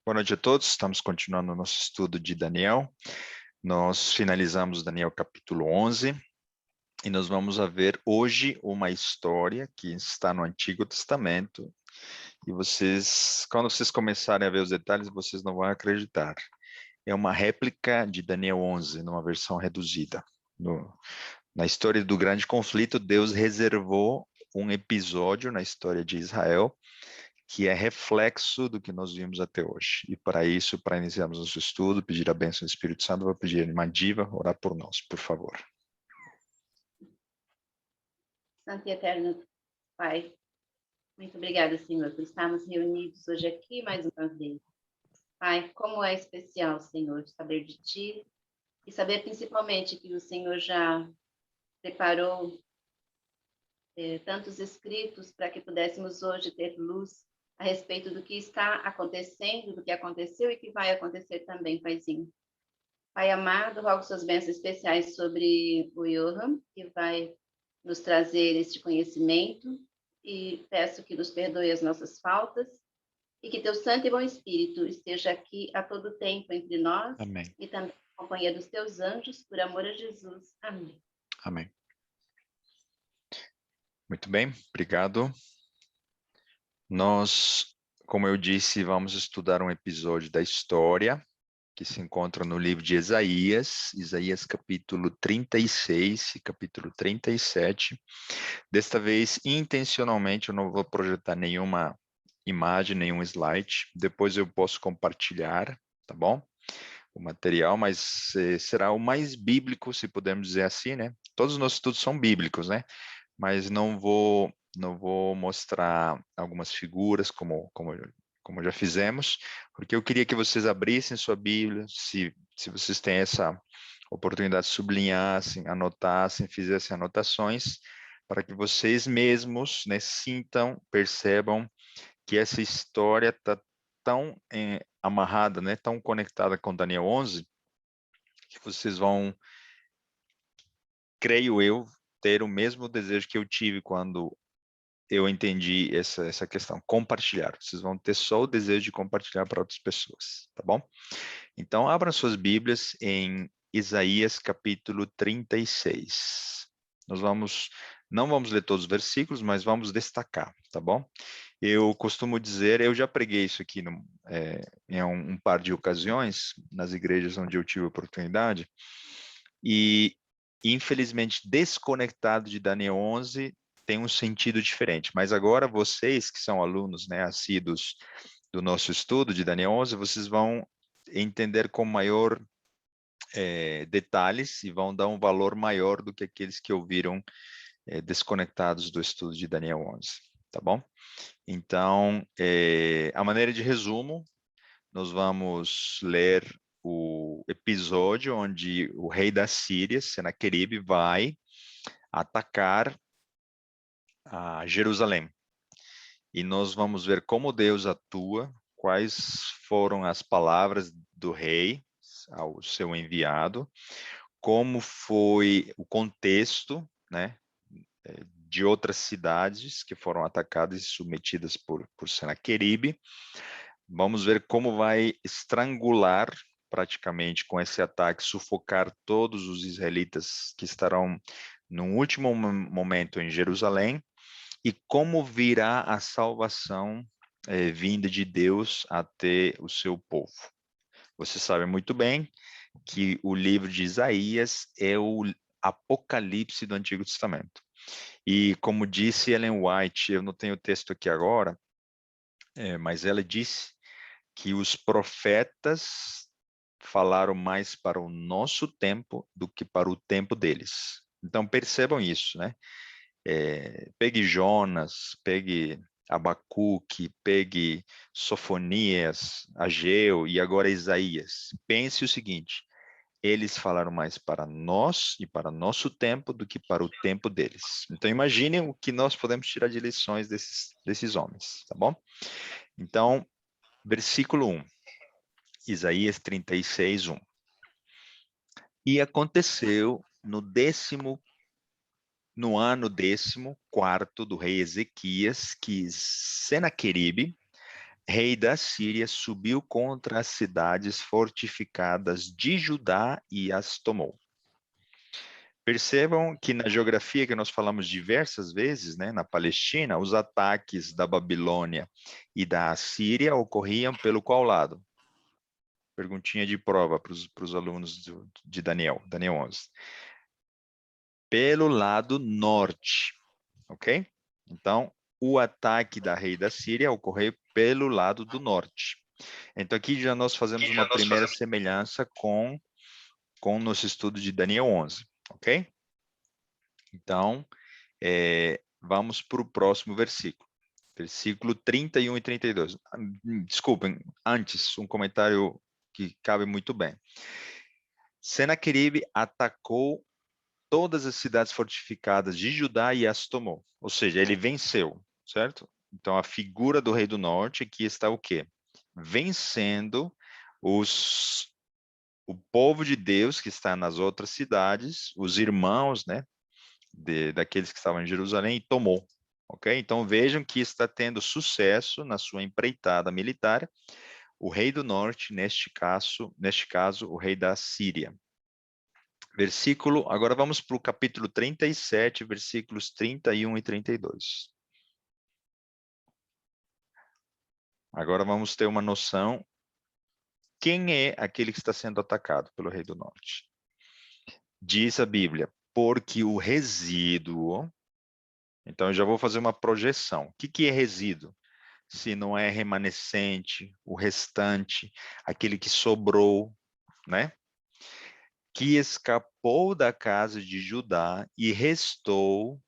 Boa noite a todos, estamos continuando o nosso estudo de Daniel. Nós finalizamos Daniel capítulo 11 e nós vamos ver hoje uma história que está no Antigo Testamento e quando vocês começarem a ver os detalhes, vocês não vão acreditar. É uma réplica de Daniel 11, numa versão reduzida. Na história do grande conflito, Deus reservou um episódio na história de Israel que é reflexo do que nós vimos até hoje. E para isso, para iniciarmos nosso estudo, pedir a bênção do Espírito Santo, vou pedir a irmã Diva orar por nós, por favor. Santo e eterno Pai, muito obrigada, Senhor, por estarmos reunidos hoje aqui mais uma vez. Pai, como é especial, Senhor, saber de Ti e saber principalmente que o Senhor já preparou tantos escritos para que pudéssemos hoje ter luz a respeito do que está acontecendo, do que aconteceu e que vai acontecer também, Paizinho. Pai amado, rogo suas bênçãos especiais sobre o Johan, que vai nos trazer este conhecimento, e peço que nos perdoe as nossas faltas, e que teu santo e bom Espírito esteja aqui a todo tempo entre nós. Amém. E também na companhia dos teus anjos, por amor a Jesus. Amém. Amém. Muito bem, obrigado. Nós, como eu disse, vamos estudar um episódio da história que se encontra no livro de Isaías capítulo 36 e capítulo 37. Desta vez, intencionalmente, eu não vou projetar nenhuma imagem, nenhum slide. Depois eu posso compartilhar, tá bom? O material, mas será o mais bíblico, se pudermos dizer assim, né? Todos os nossos estudos são bíblicos, né? Mas não vou mostrar algumas figuras como já fizemos, porque eu queria que vocês abrissem sua Bíblia, se vocês têm essa oportunidade, sublinhassem, anotassem, fizessem anotações, para que vocês mesmos, né, sintam, percebam que essa história está tão amarrada, né, tão conectada com Daniel 11, que vocês vão, creio eu, ter o mesmo desejo que eu tive quando eu entendi essa questão, compartilhar. Vocês vão ter só o desejo de compartilhar para outras pessoas, tá bom? Então, abram suas Bíblias em Isaías capítulo 36. Não vamos ler todos os versículos, mas vamos destacar, tá bom? Eu costumo dizer, eu já preguei isso aqui em um par de ocasiões, nas igrejas onde eu tive oportunidade, e infelizmente desconectado de Daniel 11 tem um sentido diferente, mas agora vocês que são alunos, né, assíduos do nosso estudo de Daniel 11, vocês vão entender com maior detalhes e vão dar um valor maior do que aqueles que ouviram desconectados do estudo de Daniel 11, tá bom? Então, a maneira de resumo, nós vamos ler o episódio onde o rei da Síria, Senaqueribe, vai atacar a Jerusalém. E nós vamos ver como Deus atua, quais foram as palavras do rei ao seu enviado, como foi o contexto, né, de outras cidades que foram atacadas e submetidas por Senaqueribe. Vamos ver como vai estrangular praticamente com esse ataque, sufocar todos os israelitas que estarão no último momento em Jerusalém e como virá a salvação vinda de Deus até o seu povo. Você sabe muito bem que o livro de Isaías é o Apocalipse do Antigo Testamento. E como disse Ellen White, eu não tenho o texto aqui agora, mas ela disse que os profetas falaram mais para o nosso tempo do que para o tempo deles. Então percebam isso, né? Pegue Jonas, pegue Abacuque, pegue Sofonias, Ageu e agora Isaías. Pense o seguinte, eles falaram mais para nós e para nosso tempo do que para o tempo deles. Então imaginem o que nós podemos tirar de lições desses homens, tá bom? Então, versículo 1, Isaías 36, 1. E aconteceu no ano 14º do rei Ezequias, que Senaqueribe rei da Síria, subiu contra as cidades fortificadas de Judá e as tomou. Percebam que na geografia que nós falamos diversas vezes, né, na Palestina, os ataques da Babilônia e da Assíria ocorriam pelo qual lado? Perguntinha de prova para os alunos de Daniel 11. Pelo lado norte, ok? Então, o ataque da rei da Síria ocorreu pelo lado do norte. Então, aqui já nós fazemos uma primeira semelhança com o nosso estudo de Daniel 11, ok? Então, vamos para o próximo versículo. Versículo 31 e 32. Desculpem, antes, um comentário que cabe muito bem. Senaqueribe atacou todas as cidades fortificadas de Judá e as tomou. Ou seja, ele venceu, certo? Então, a figura do rei do norte aqui está o quê? Vencendo o povo de Deus que está nas outras cidades, os irmãos, né, daqueles que estavam em Jerusalém, e tomou. Ok? Então, vejam que está tendo sucesso na sua empreitada militar o rei do norte, neste caso, o rei da Síria. Agora vamos para o capítulo 37, versículos 31 e 32. Agora vamos ter uma noção quem é aquele que está sendo atacado pelo rei do norte. Diz a Bíblia, porque o resíduo... Então, eu já vou fazer uma projeção. O que é resíduo? Se não é remanescente, o restante, aquele que sobrou, né? Que escapou da casa de Judá e restou,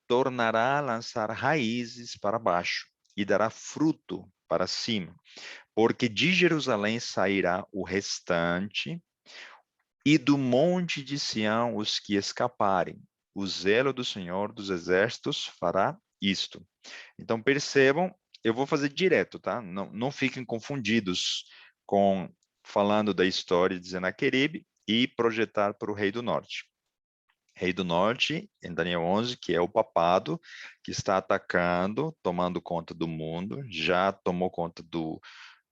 tornará a lançar raízes para baixo e dará fruto para cima. Porque de Jerusalém sairá o restante e do monte de Sião os que escaparem. O zelo do Senhor dos Exércitos fará isto. Então, percebam, eu vou fazer direto, tá? Não fiquem confundidos com falando da história de Senaqueribe e projetar para o Rei do Norte. Rei do Norte, em Daniel 11, que é o papado, que está atacando, tomando conta do mundo, já tomou conta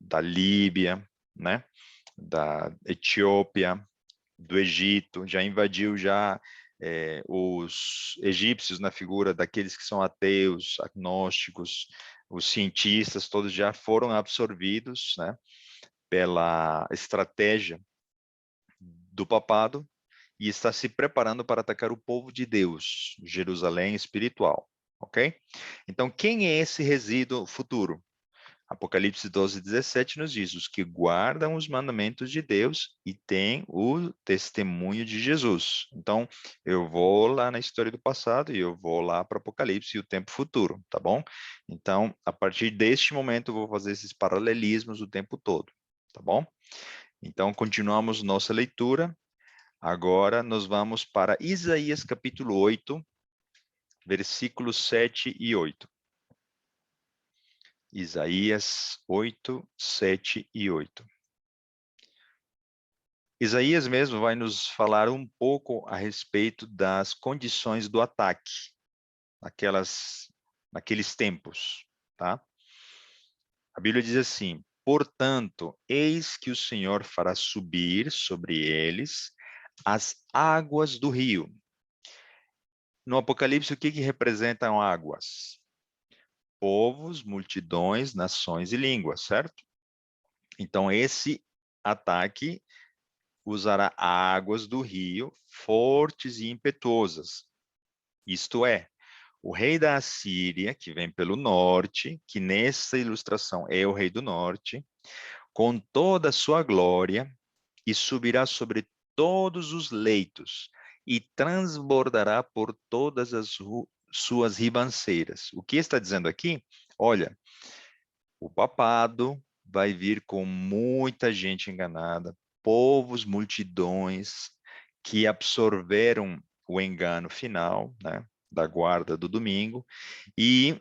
da Líbia, né? Da Etiópia, do Egito, já invadiu os egípcios na figura daqueles que são ateus, agnósticos, os cientistas, todos já foram absorvidos, né, pela estratégia do papado e está se preparando para atacar o povo de Deus, Jerusalém espiritual, ok? Então, quem é esse resíduo futuro? Apocalipse 12, 17 nos diz, os que guardam os mandamentos de Deus e têm o testemunho de Jesus. Então, eu vou lá na história do passado e eu vou lá para Apocalipse e o tempo futuro, tá bom? Então, a partir deste momento, eu vou fazer esses paralelismos o tempo todo, tá bom? Então, continuamos nossa leitura. Agora, nós vamos para Isaías capítulo 8, versículos 7 e 8. Isaías 8, 7 e 8. Isaías mesmo vai nos falar um pouco a respeito das condições do ataque, naqueles tempos, tá? A Bíblia diz assim, portanto, eis que o Senhor fará subir sobre eles as águas do rio. No Apocalipse, o que representam águas? Povos, multidões, nações e línguas, certo? Então, esse ataque usará águas do rio fortes e impetuosas. Isto é, o rei da Assíria, que vem pelo norte, que nessa ilustração é o rei do norte, com toda a sua glória, e subirá sobre todos os leitos, e transbordará por todas as suas ribanceiras. O que está dizendo aqui? Olha, o papado vai vir com muita gente enganada, povos, multidões que absorveram o engano final, né, da guarda do domingo, e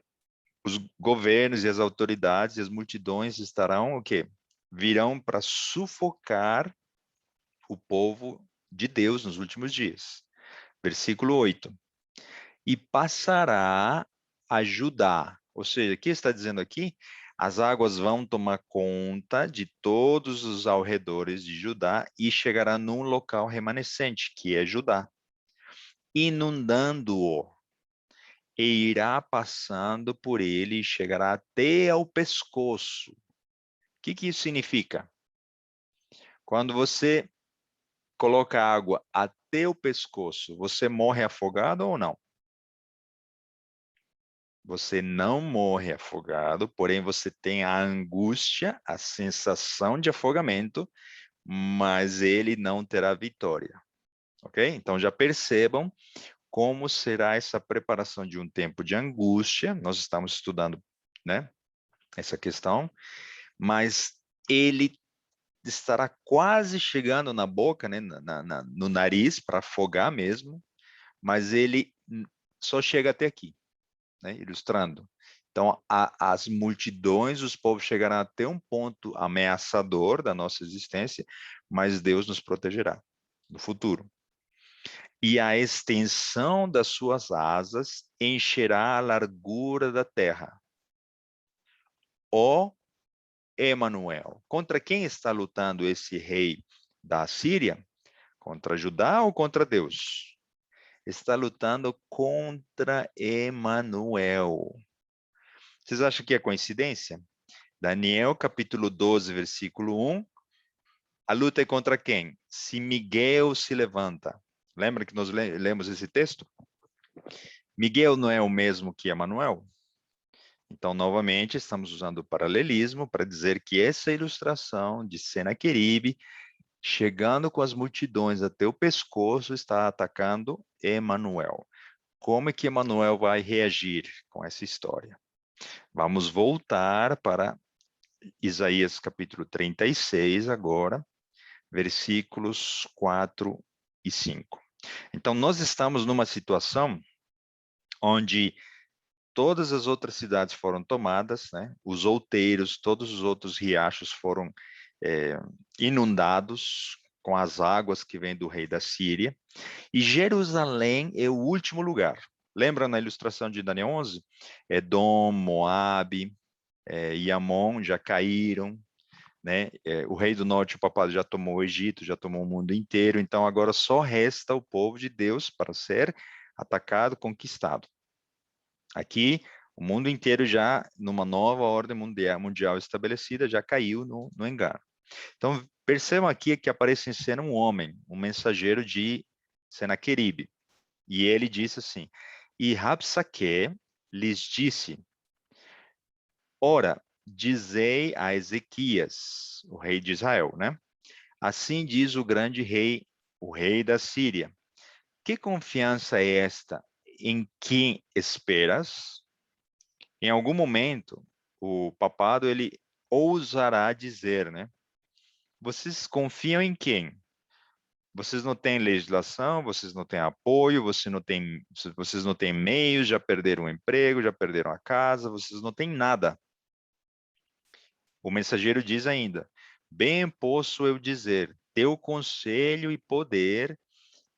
os governos e as autoridades e as multidões estarão o quê? Virão para sufocar o povo de Deus nos últimos dias. Versículo 8. E passará a Judá. Ou seja, o que está dizendo aqui? As águas vão tomar conta de todos os alredores de Judá e chegará num local remanescente, que é Judá, inundando-o, e irá passando por ele e chegará até ao pescoço. O que isso significa? Quando você coloca água até o pescoço, você morre afogado ou não? Você não morre afogado, porém você tem a angústia, a sensação de afogamento, mas ele não terá vitória. Ok? Então já percebam como será essa preparação de um tempo de angústia. Nós estamos estudando, né, essa questão, mas ele estará quase chegando na boca, né, no nariz, para afogar mesmo, mas ele só chega até aqui, né, ilustrando. Então, as multidões, os povos chegarão até um ponto ameaçador da nossa existência, mas Deus nos protegerá no futuro. E a extensão das suas asas encherá a largura da terra. Ó Emanuel. Contra quem está lutando esse rei da Síria? Contra Judá ou contra Deus? Está lutando contra Emanuel. Vocês acham que é coincidência? Daniel, capítulo 12, versículo 1. A luta é contra quem? Se Miguel se levanta. Lembra que nós lemos esse texto? Miguel não é o mesmo que Emanuel? Então, novamente, estamos usando o paralelismo para dizer que essa ilustração de Senaqueribe, chegando com as multidões até o pescoço, está atacando Emanuel. Como é que Emanuel vai reagir com essa história? Vamos voltar para Isaías capítulo 36 agora, versículos 4 e 5. Então, nós estamos numa situação onde todas as outras cidades foram tomadas, né? Os outeiros, todos os outros riachos foram inundados com as águas que vêm do rei da Síria, e Jerusalém é o último lugar. Lembra na ilustração de Daniel 11? Edom, Moabe e Amon já caíram, né? O rei do norte, o papado, já tomou o Egito, já tomou o mundo inteiro, então agora só resta o povo de Deus para ser atacado, conquistado. Aqui, o mundo inteiro já, numa nova ordem mundial estabelecida, já caiu no engano. Então, percebam aqui que aparece em cena um homem, um mensageiro de Senaqueribe. E ele disse assim, e Rabsaque lhes disse, ora, dizei a Ezequias, o rei de Israel, né? Assim diz o grande rei, o rei da Síria. Que confiança é esta em quem esperas? Em algum momento, o papado ele ousará dizer, né? Vocês confiam em quem? Vocês não têm legislação, vocês não têm apoio, vocês não têm meios, já perderam o emprego, já perderam a casa, vocês não têm nada. O mensageiro diz ainda: bem posso eu dizer, teu conselho e poder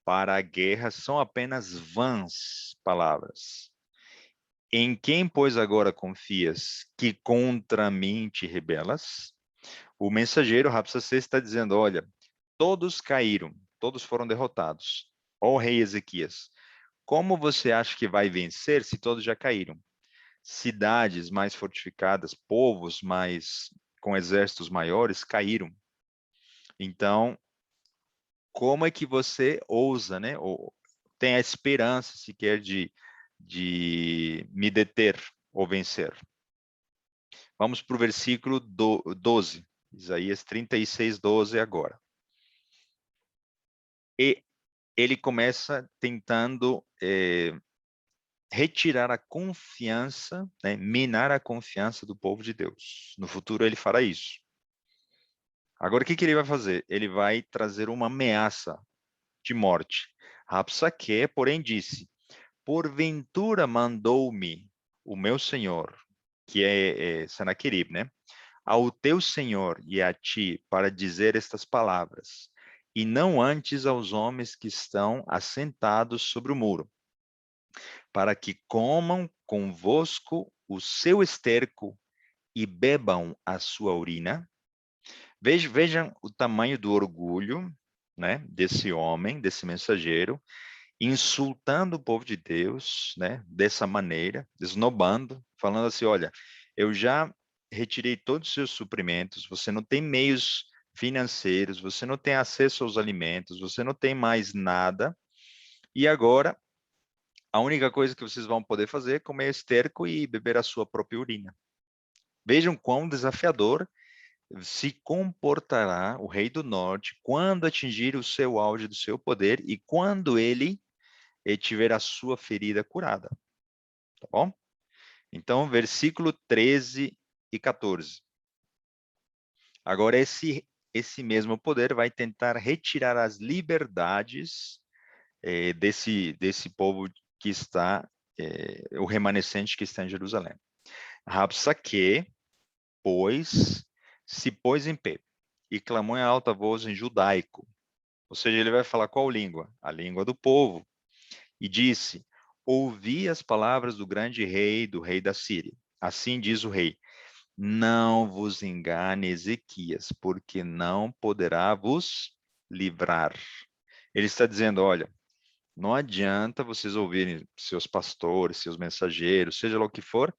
para a guerra são apenas vãs palavras. Em quem, pois, agora confias que contra mim te rebelas? O mensageiro Rabsace está dizendo, olha, todos caíram, todos foram derrotados. Ó rei Ezequias, como você acha que vai vencer se todos já caíram? Cidades mais fortificadas, povos mais com exércitos maiores caíram. Então, como é que você ousa, né? Ou tem a esperança sequer de me deter ou vencer? Vamos para o versículo 12, Isaías 36, 12 agora. E ele começa tentando retirar a confiança, né, minar a confiança do povo de Deus. No futuro ele fará isso. Agora o que ele vai fazer? Ele vai trazer uma ameaça de morte. Rabsaque, porém, disse, porventura mandou-me o meu senhor, que é Senaqueribe, né? Ao teu senhor e a ti para dizer estas palavras, e não antes aos homens que estão assentados sobre o muro, para que comam convosco o seu esterco e bebam a sua urina. Vejam o tamanho do orgulho, né, desse homem, desse mensageiro, insultando o povo de Deus, né, dessa maneira, esnobando, falando assim, olha, eu já retirei todos os seus suprimentos, você não tem meios financeiros, você não tem acesso aos alimentos, você não tem mais nada, e agora a única coisa que vocês vão poder fazer é comer esterco e beber a sua própria urina. Vejam quão desafiador se comportará o rei do norte quando atingir o seu auge do seu poder e quando ele tiver a sua ferida curada. Tá bom? Então, versículo 13 e 14. Agora, esse mesmo poder vai tentar retirar as liberdades desse povo que está, o remanescente que está em Jerusalém. Rabsaque, pois, se pôs em pé e clamou em alta voz em judaico. Ou seja, ele vai falar qual língua? A língua do povo. E disse, ouvi as palavras do grande rei, do rei da Síria. Assim diz o rei, não vos engane Ezequias, porque não poderá vos livrar. Ele está dizendo, olha, não adianta vocês ouvirem seus pastores, seus mensageiros, seja lá o que for,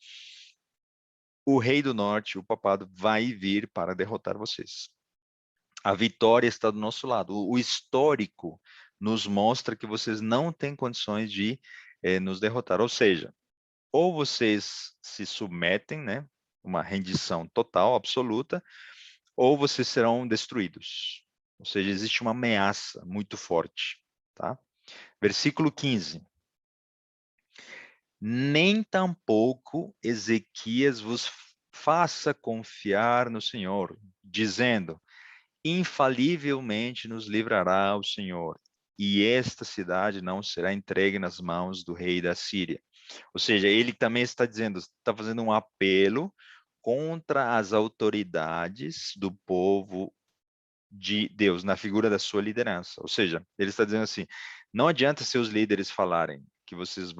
o rei do norte, o papado, vai vir para derrotar vocês. A vitória está do nosso lado. O histórico nos mostra que vocês não têm condições de nos derrotar. Ou seja, ou vocês se submetem, né, uma rendição total, absoluta, ou vocês serão destruídos. Ou seja, existe uma ameaça muito forte. Tá? Versículo 15. Nem tampouco Ezequias vos faça confiar no Senhor, dizendo, infalivelmente nos livrará o Senhor, e esta cidade não será entregue nas mãos do rei da Síria. Ou seja, ele também está dizendo, está fazendo um apelo contra as autoridades do povo de Deus, na figura da sua liderança. Ou seja, ele está dizendo assim, não adianta seus líderes falarem que vocês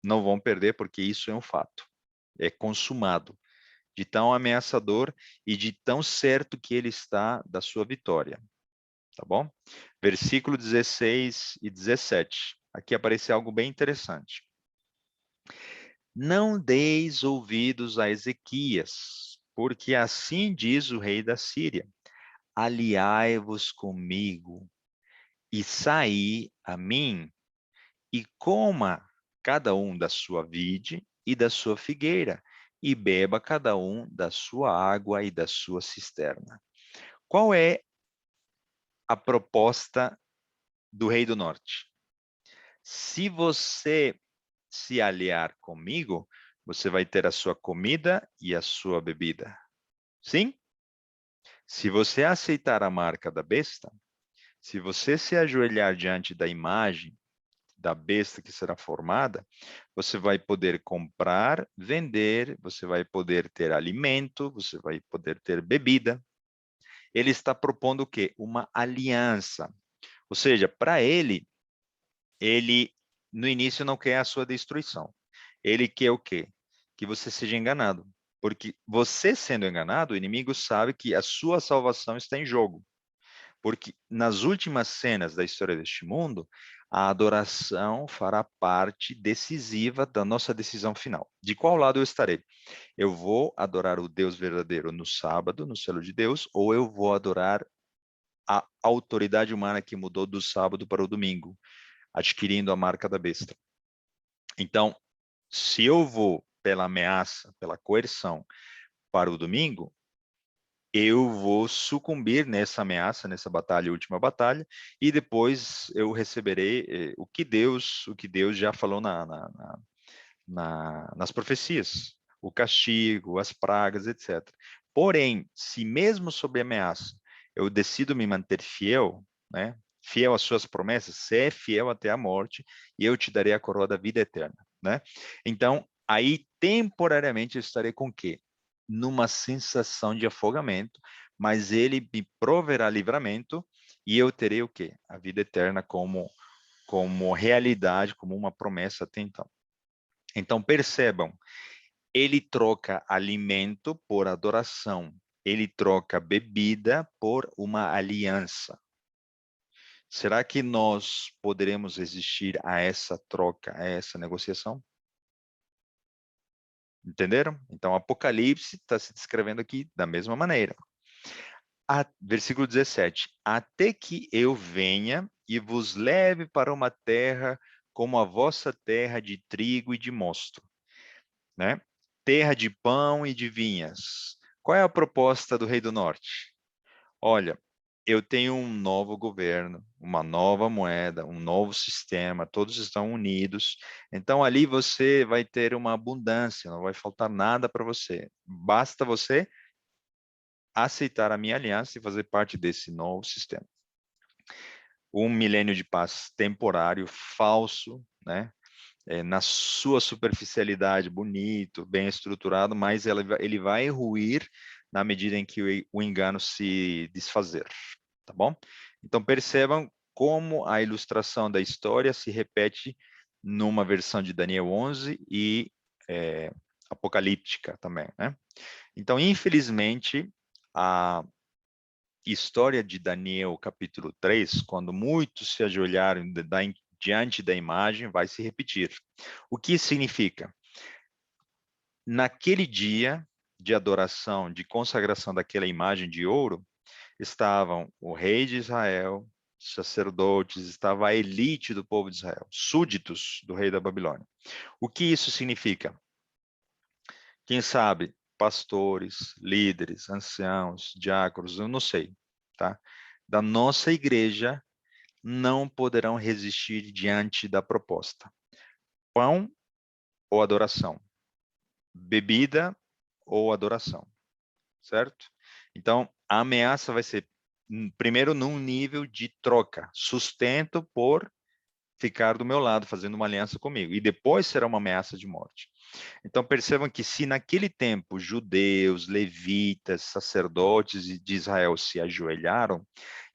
não vão perder, porque isso é um fato, é consumado, de tão ameaçador e de tão certo que ele está da sua vitória. Tá bom? Versículo 16 e 17. Aqui aparece algo bem interessante. Não deis ouvidos a Ezequias, porque assim diz o rei da Síria, aliai-vos comigo e saí a mim, e coma cada um da sua vide e da sua figueira, e beba cada um da sua água e da sua cisterna. Qual é a proposta do rei do norte? Se você se aliar comigo, você vai ter a sua comida e a sua bebida. Sim? Se você aceitar a marca da besta, se você se ajoelhar diante da imagem da besta que será formada, você vai poder comprar, vender, você vai poder ter alimento, você vai poder ter bebida. Ele está propondo o quê? Uma aliança. Ou seja, para ele no início não quer a sua destruição. Ele quer o quê? Que você seja enganado. Porque você sendo enganado, o inimigo sabe que a sua salvação está em jogo. Porque nas últimas cenas da história deste mundo, a adoração fará parte decisiva da nossa decisão final. De qual lado eu estarei? Eu vou adorar o Deus verdadeiro no sábado, no céu de Deus, ou eu vou adorar a autoridade humana que mudou do sábado para o domingo, adquirindo a marca da besta. Então, se eu vou pela ameaça, pela coerção para o domingo, eu vou sucumbir nessa ameaça, nessa batalha, última batalha, e depois eu receberei o que Deus já falou nas profecias, o castigo, as pragas, etc. Porém, se mesmo sob ameaça eu decido me manter fiel, né, fiel às suas promessas, ser fiel até a morte, e eu te darei a coroa da vida eterna, né? Então, aí temporariamente eu estarei com o quê? Numa sensação de afogamento, mas ele me proverá livramento e eu terei o quê? A vida eterna como realidade, como uma promessa até então. Então percebam, ele troca alimento por adoração. Ele troca bebida por uma aliança. Será que nós poderemos resistir a essa troca, a essa negociação? Entenderam? Então, Apocalipse está se descrevendo aqui da mesma maneira. Versículo 17. Até que eu venha e vos leve para uma terra como a vossa terra de trigo e de mosto, né? Terra de pão e de vinhas. Qual é a proposta do Rei do Norte? Olha, eu tenho um novo governo, uma nova moeda, um novo sistema, todos estão unidos. Então, ali você vai ter uma abundância, não vai faltar nada para você. Basta você aceitar a minha aliança e fazer parte desse novo sistema. Um milênio de paz temporário, falso, né? Na sua superficialidade, bonito, bem estruturado, mas ele vai ruir na medida em que o engano se desfazer, tá bom? Então percebam como a ilustração da história se repete numa versão de Daniel 11 e apocalíptica também, né? Então, infelizmente, a história de Daniel, capítulo 3, quando muitos se ajoelharam diante da imagem, vai se repetir. O que significa? Naquele dia de adoração, de consagração daquela imagem de ouro, estavam o rei de Israel, sacerdotes, estava a elite do povo de Israel, súditos do rei da Babilônia. O que isso significa? Quem sabe, pastores, líderes, anciãos, diáconos, eu não sei, tá? Da nossa igreja não poderão resistir diante da proposta. Pão ou adoração? Bebida ou adoração? Certo? Então, a ameaça vai ser, primeiro, num nível de troca, sustento por ficar do meu lado, fazendo uma aliança comigo. E depois será uma ameaça de morte. Então, percebam que se naquele tempo judeus, levitas, sacerdotes de Israel se ajoelharam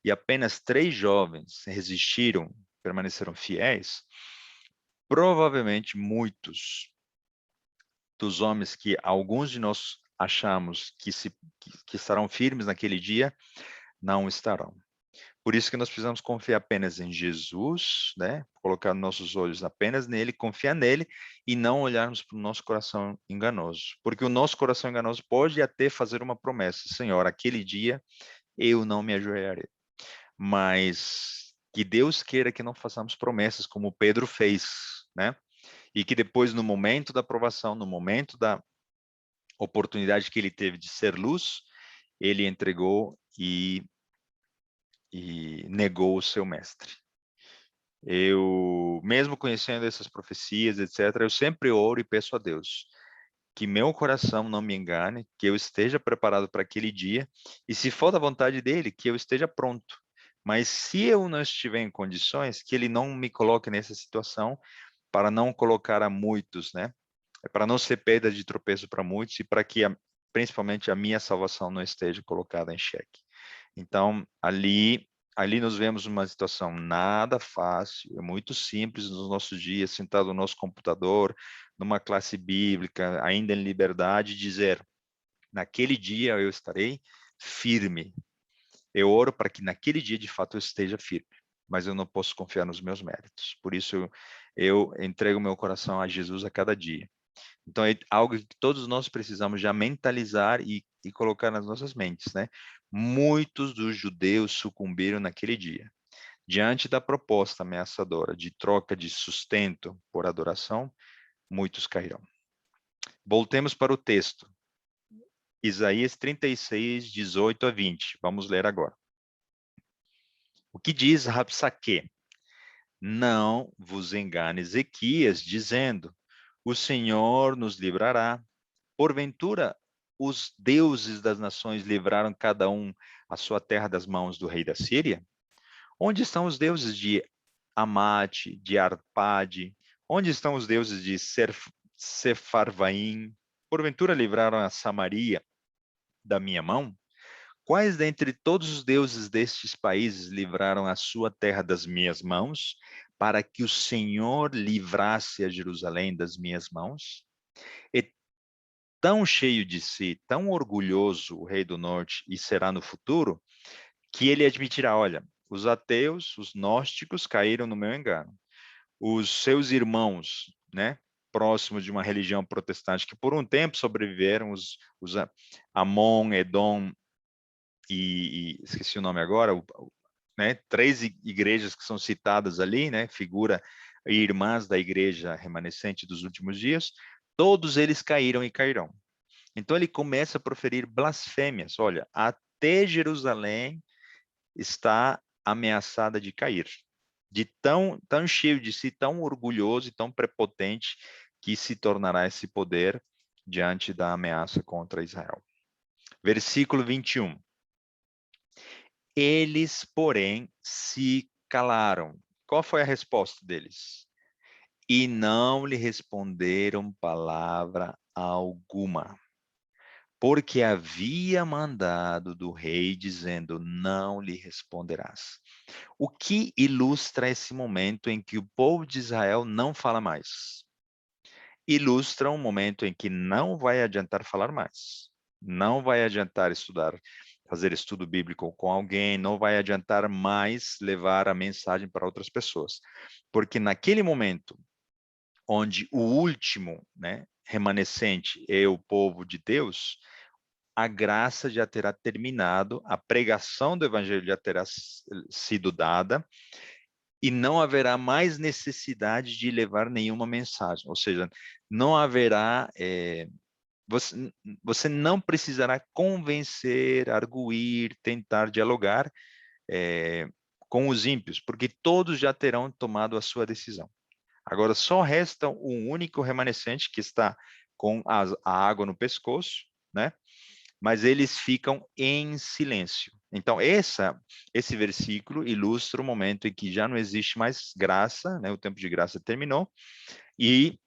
e apenas 3 jovens resistiram, permaneceram fiéis, provavelmente muitos dos homens que alguns de nós achamos que estarão firmes naquele dia, não estarão. Por isso que nós precisamos confiar apenas em Jesus, né? Colocar nossos olhos apenas nele, confiar nele e não olharmos para o nosso coração enganoso. Porque o nosso coração enganoso pode até fazer uma promessa: Senhor, aquele dia eu não me ajoelharei. Mas que Deus queira que não façamos promessas como Pedro fez, né? E que depois, no momento da aprovação, no momento da oportunidade que ele teve de ser luz, ele entregou e negou o seu mestre. Eu, mesmo conhecendo essas profecias, etc., eu sempre oro e peço a Deus que meu coração não me engane, que eu esteja preparado para aquele dia, e se for da vontade dele, que eu esteja pronto. Mas se eu não estiver em condições, que ele não me coloque nessa situação, para não colocar a muitos, né? Para não ser pedra de tropeço para muitos e para que, principalmente, a minha salvação não esteja colocada em xeque. Então, ali nós vemos uma situação nada fácil, é muito simples nos nossos dias, sentado no nosso computador, numa classe bíblica, ainda em liberdade, dizer: naquele dia eu estarei firme. Eu oro para que naquele dia, de fato, eu esteja firme, mas eu não posso confiar nos meus méritos. Por isso, eu entrego meu coração a Jesus a cada dia. Então, é algo que todos nós precisamos já mentalizar e colocar nas nossas mentes, né? Muitos dos judeus sucumbiram naquele dia. Diante da proposta ameaçadora de troca de sustento por adoração, muitos cairão. Voltemos para o texto. Isaías 36, 18 a 20. Vamos ler agora. O que diz Rabsaque? Não vos engane Ezequias, dizendo: o Senhor nos livrará. Porventura, os deuses das nações livraram cada um a sua terra das mãos do rei da Síria? Onde estão os deuses de Amate, de Arpade? Onde estão os deuses de Sefarvaim? Porventura livraram a Samaria da minha mão? Quais dentre todos os deuses destes países livraram a sua terra das minhas mãos, para que o Senhor livrasse a Jerusalém das minhas mãos? tão cheio de si, tão orgulhoso o rei do norte, e será no futuro, que ele admitirá, olha, os ateus, os gnósticos caíram no meu engano. Os seus irmãos, né, próximos de uma religião protestante, que por um tempo sobreviveram, os Amon, Edom e esqueci o nome agora, né, 3 igrejas que são citadas ali, né, figura irmãs da igreja remanescente dos últimos dias, todos eles caíram e cairão. Então ele começa a proferir blasfêmias. Olha, até Jerusalém está ameaçada de cair, de tão cheio de si, tão orgulhoso e tão prepotente que se tornará esse poder diante da ameaça contra Israel. Versículo 21. Eles, porém, se calaram. Qual foi a resposta deles? E não lhe responderam palavra alguma, porque havia mandado do rei dizendo: não lhe responderás. O que ilustra esse momento em que o povo de Israel não fala mais? Ilustra um momento em que não vai adiantar falar mais. Não vai adiantar estudar, fazer estudo bíblico com alguém, não vai adiantar mais levar a mensagem para outras pessoas. Porque naquele momento, onde o último, né, remanescente é o povo de Deus, a graça já terá terminado, a pregação do evangelho já terá sido dada, e não haverá mais necessidade de levar nenhuma mensagem. Ou seja, não haverá... você não precisará convencer, arguir, tentar dialogar com os ímpios, porque todos já terão tomado a sua decisão. Agora, só resta um único remanescente que está com a água no pescoço, né? Mas eles ficam em silêncio. Então, esse versículo ilustra o momento em que já não existe mais graça, né? O tempo de graça terminou, e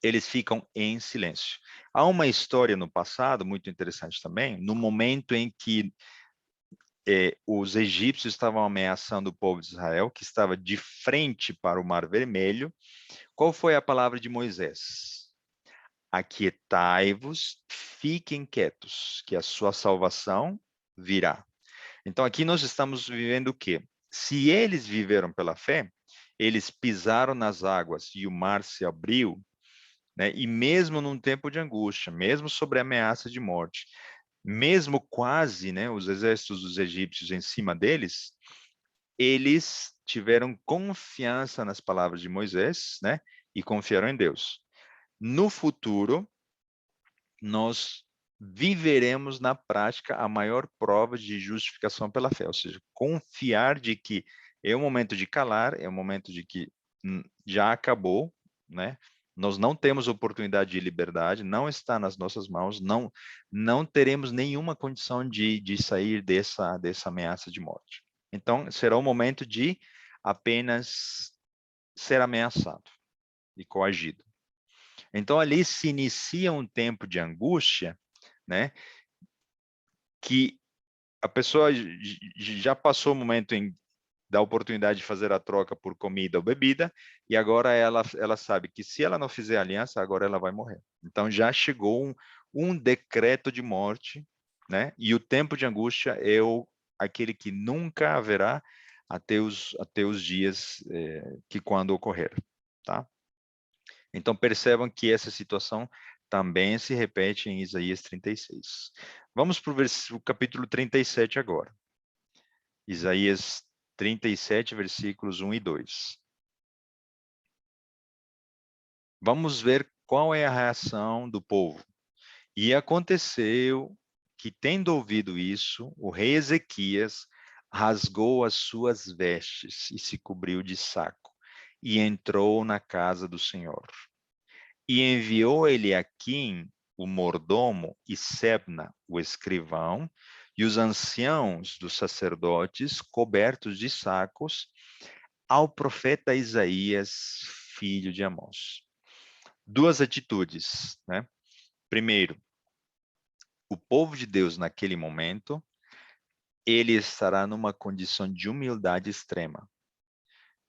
eles ficam em silêncio. Há uma história no passado, muito interessante também, no momento em que os egípcios estavam ameaçando o povo de Israel, que estava de frente para o Mar Vermelho. Qual foi a palavra de Moisés? Aquietai-vos, fiquem quietos, que a sua salvação virá. Então, aqui nós estamos vivendo o quê? Se eles viveram pela fé, eles pisaram nas águas e o mar se abriu, né? E mesmo num tempo de angústia, mesmo sobre a ameaça de morte, mesmo quase, né, os exércitos dos egípcios em cima deles, eles tiveram confiança nas palavras de Moisés, né? E confiaram em Deus. No futuro, nós viveremos na prática a maior prova de justificação pela fé, ou seja, confiar de que é o momento de calar, é o momento de que já acabou, né? Nós não temos oportunidade de liberdade, não está nas nossas mãos, não teremos nenhuma condição de sair dessa ameaça de morte. Então, será o momento de apenas ser ameaçado e coagido. Então, ali se inicia um tempo de angústia, né? Que a pessoa já passou o momento da oportunidade de fazer a troca por comida ou bebida, e agora ela sabe que se ela não fizer aliança, agora ela vai morrer. Então, já chegou um decreto de morte, né? E o tempo de angústia é aquele que nunca haverá até os dias que quando ocorrer, tá? Então, percebam que essa situação também se repete em Isaías 36. Vamos para o capítulo 37 agora. Isaías 37, versículos 1 e 2. Vamos ver qual é a reação do povo. E aconteceu que, tendo ouvido isso, o rei Ezequias rasgou as suas vestes e se cobriu de saco, e entrou na casa do Senhor. E enviou Eliaquim, o mordomo, e Sebna, o escrivão, e os anciãos dos sacerdotes, cobertos de sacos, ao profeta Isaías, filho de Amós. Duas atitudes, né? Primeiro, o povo de Deus naquele momento, ele estará numa condição de humildade extrema,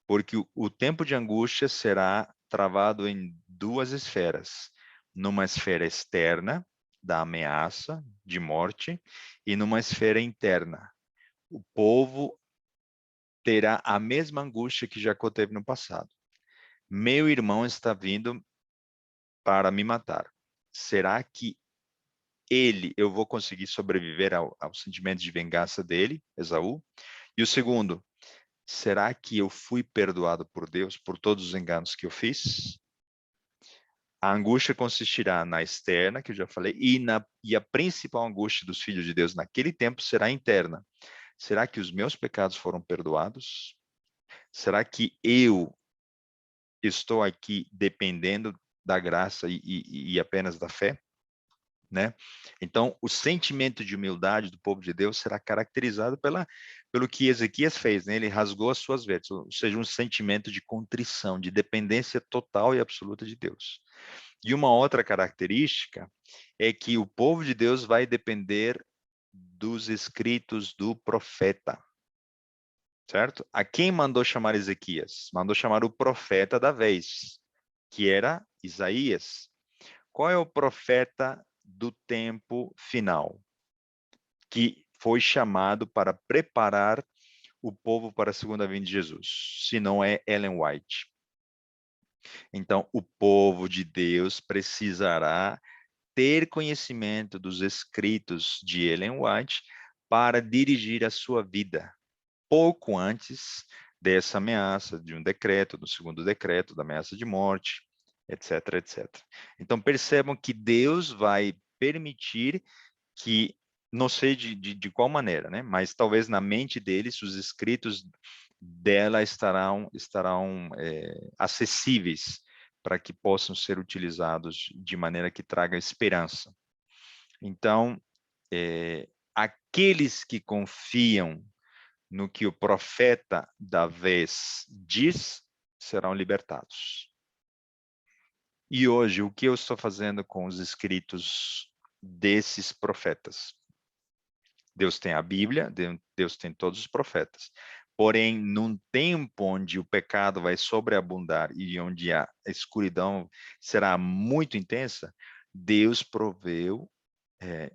porque o tempo de angústia será travado em duas esferas. numa esfera externa da ameaça de morte e numa esfera interna. O povo terá a mesma angústia que Jacó teve no passado. Meu irmão está vindo para me matar. Será que eu vou conseguir sobreviver ao sentimento de vingança dele, Esaú? E o segundo, será que eu fui perdoado por Deus por todos os enganos que eu fiz? A angústia consistirá na externa, que eu já falei, e a principal angústia dos filhos de Deus naquele tempo será interna. Será que os meus pecados foram perdoados? Será que eu estou aqui dependendo da graça e apenas da fé? Né? Então, o sentimento de humildade do povo de Deus será caracterizado pelo que Ezequias fez, né? Ele rasgou as suas vestes, ou seja, um sentimento de contrição, de dependência total e absoluta de Deus. E uma outra característica é que o povo de Deus vai depender dos escritos do profeta, certo? A quem mandou chamar Ezequias? Mandou chamar o profeta da vez, que era Isaías. Qual é o profeta do tempo final? Que foi chamado para preparar o povo para a segunda vinda de Jesus, se não é Ellen White. Então, o povo de Deus precisará ter conhecimento dos escritos de Ellen White para dirigir a sua vida, pouco antes dessa ameaça de um decreto, do segundo decreto, da ameaça de morte, etc, etc. Então, percebam que Deus vai permitir que, não sei de qual maneira, né? Mas talvez na mente deles, os escritos dela estarão acessíveis para que possam ser utilizados de maneira que traga esperança. Então, aqueles que confiam no que o profeta da vez diz, serão libertados. E hoje, o que eu estou fazendo com os escritos desses profetas? Deus tem a Bíblia, Deus tem todos os profetas. Porém, num tempo onde o pecado vai sobreabundar e onde a escuridão será muito intensa, Deus proveu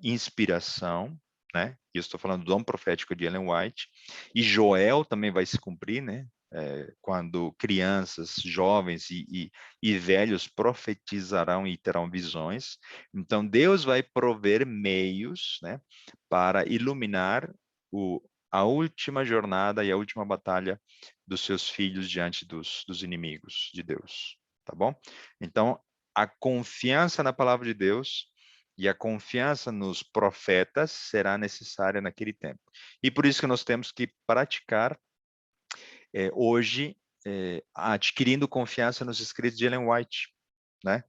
inspiração, né? E eu estou falando do dom profético de Ellen White, e Joel também vai se cumprir, né? Quando crianças, jovens e velhos profetizarão e terão visões. Então, Deus vai prover meios, né, para iluminar a última jornada e a última batalha dos seus filhos diante dos inimigos de Deus, tá bom? Então, a confiança na palavra de Deus e a confiança nos profetas será necessária naquele tempo. E por isso que nós temos que praticar hoje, adquirindo confiança nos escritos de Ellen White, né?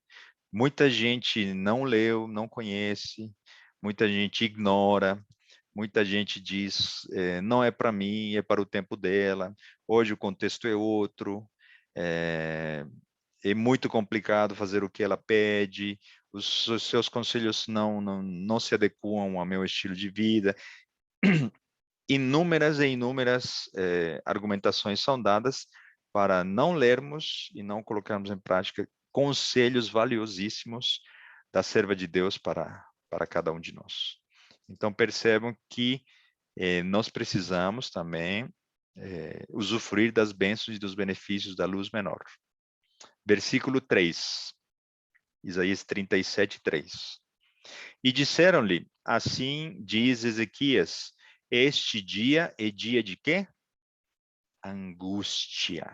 Muita gente não leu, não conhece, muita gente ignora, muita gente diz, não é para mim, é para o tempo dela, hoje o contexto é outro, é muito complicado fazer o que ela pede, os seus conselhos não se adequam ao meu estilo de vida. Inúmeras e inúmeras argumentações são dadas para não lermos e não colocarmos em prática conselhos valiosíssimos da serva de Deus para cada um de nós. Então, percebam que nós precisamos também usufruir das bênçãos e dos benefícios da luz menor. Versículo 3, Isaías 37, 3. E disseram-lhe, assim diz Ezequias, este dia é dia de quê? Angústia,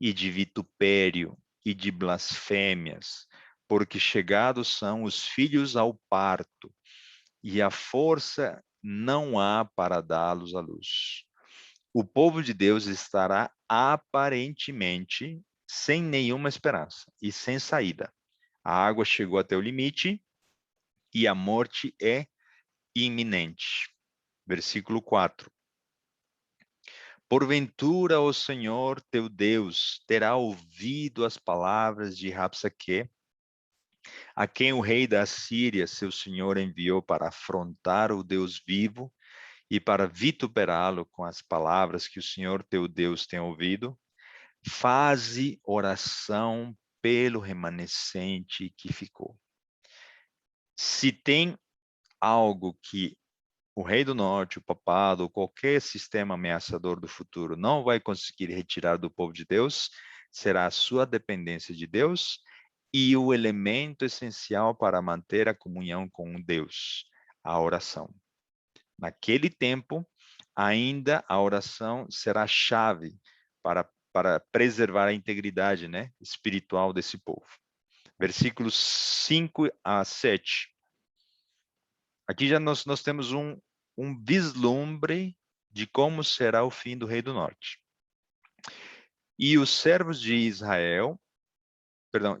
e de vitupério, e de blasfêmias, porque chegados são os filhos ao parto, e a força não há para dá-los à luz. O povo de Deus estará aparentemente sem nenhuma esperança e sem saída. A água chegou até o limite e a morte é iminente. Versículo 4. Porventura o Senhor teu Deus terá ouvido as palavras de Rabsaque, a quem o rei da Síria, seu senhor, enviou para afrontar o Deus vivo e para vituperá-lo com as palavras que o Senhor teu Deus tem ouvido? Faze oração pelo remanescente que ficou. Se tem algo que o rei do norte, o papado, ou qualquer sistema ameaçador do futuro não vai conseguir retirar do povo de Deus, será a sua dependência de Deus e o elemento essencial para manter a comunhão com Deus, a oração. Naquele tempo, ainda a oração será a chave para preservar a integridade, né, espiritual desse povo. Versículos 5 a 7. Aqui já nós temos um vislumbre de como será o fim do rei do norte. E os servos de Israel,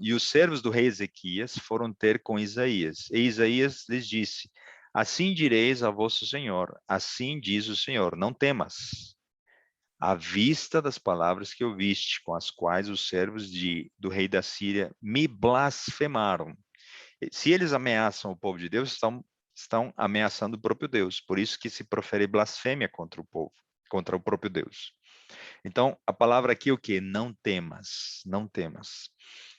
e os servos do rei Ezequias foram ter com Isaías. E Isaías lhes disse: assim direis ao vosso Senhor, assim diz o Senhor, não temas. À vista das palavras que ouviste, com as quais os servos do rei da Síria me blasfemaram. Se eles ameaçam o povo de Deus, estão ameaçando o próprio Deus. Por isso que se profere blasfêmia contra o povo, contra o próprio Deus. Então, a palavra aqui é o quê? Não temas, não temas.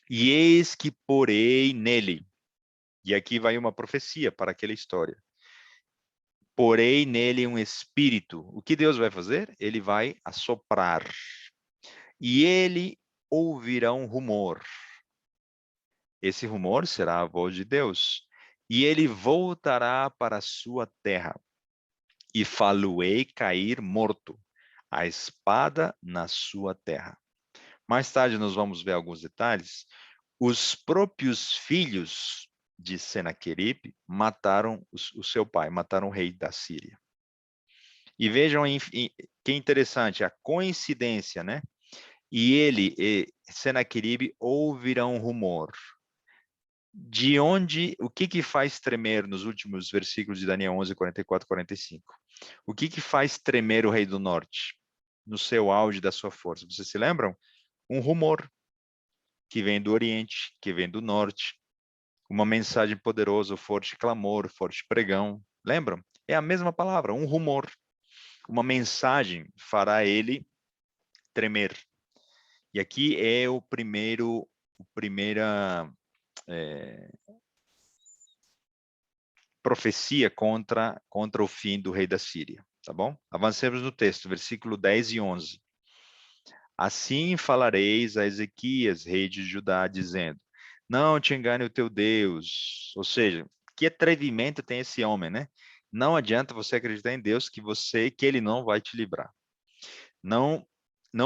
E eis que porei nele. E aqui vai uma profecia para aquela história. Porei nele um espírito. O que Deus vai fazer? Ele vai assoprar. E ele ouvirá um rumor. Esse rumor será a voz de Deus. E ele voltará para a sua terra. E faloei cair morto, a espada na sua terra. Mais tarde nós vamos ver alguns detalhes. Os próprios filhos de Senaqueribe mataram o seu pai, mataram o rei da Síria. E vejam que interessante, a coincidência, né? E ele, Senaqueribe, ouvirão um rumor. De onde, o que faz tremer nos últimos versículos de Daniel 11, 44 e 45? O que faz tremer o rei do norte? No seu auge da sua força. Vocês se lembram? Um rumor que vem do oriente, que vem do norte. Uma mensagem poderosa, forte clamor, forte pregão. Lembram? É a mesma palavra, um rumor. Uma mensagem fará ele tremer. E aqui é o primeira profecia contra o fim do rei da Síria, tá bom? Avancemos no texto, versículo 10 e 11. Assim falareis a Ezequias, rei de Judá, dizendo: não te engane o teu Deus. Ou seja, que atrevimento tem esse homem, né? Não adianta você acreditar em Deus que ele não vai te livrar. Não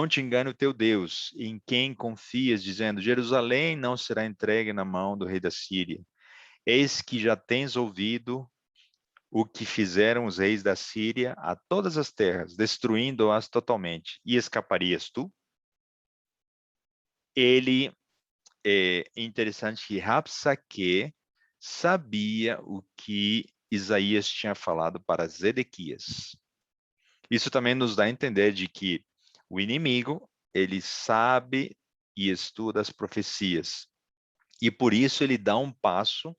te engane o teu Deus, em quem confias, dizendo: Jerusalém não será entregue na mão do rei da Síria. Eis que já tens ouvido o que fizeram os reis da Síria a todas as terras, destruindo-as totalmente. E escaparias tu? É interessante que Rabsaque sabia o que Isaías tinha falado para Zedequias. Isso também nos dá a entender de que o inimigo, ele sabe e estuda as profecias. E por isso ele dá um passo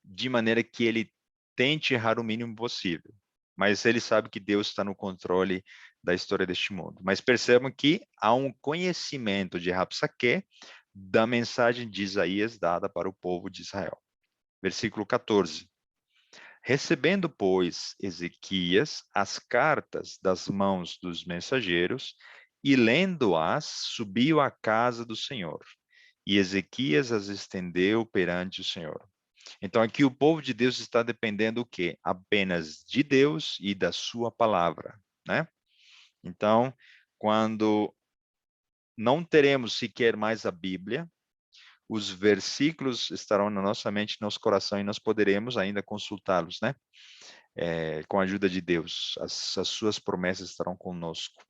de maneira que ele tente errar o mínimo possível. Mas ele sabe que Deus está no controle da história deste mundo. Mas percebam que há um conhecimento de Rabsaque da mensagem de Isaías dada para o povo de Israel. Versículo 14. Recebendo, pois, Ezequias as cartas das mãos dos mensageiros e lendo-as, subiu à casa do Senhor. E Ezequias as estendeu perante o Senhor. Então aqui o povo de Deus está dependendo o quê? Apenas de Deus e da sua palavra, né? Então, quando não teremos sequer mais a Bíblia, os versículos estarão na nossa mente, no nosso coração, e nós poderemos ainda consultá-los, né? Com a ajuda de Deus, as suas promessas estarão conosco.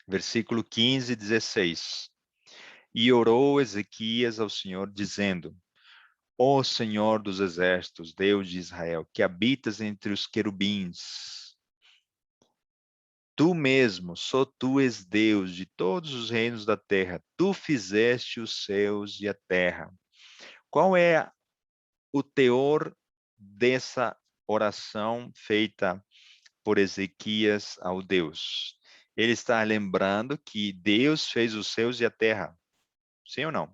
Versículo 15 e 16. E orou Ezequias ao Senhor, dizendo: ó Senhor dos exércitos, Deus de Israel, que habitas entre os querubins, tu mesmo, só tu és Deus de todos os reinos da terra, tu fizeste os céus e a terra. Qual é o teor dessa oração feita por Ezequias ao Deus? Ele está lembrando que Deus fez os céus e a terra. Sim ou não?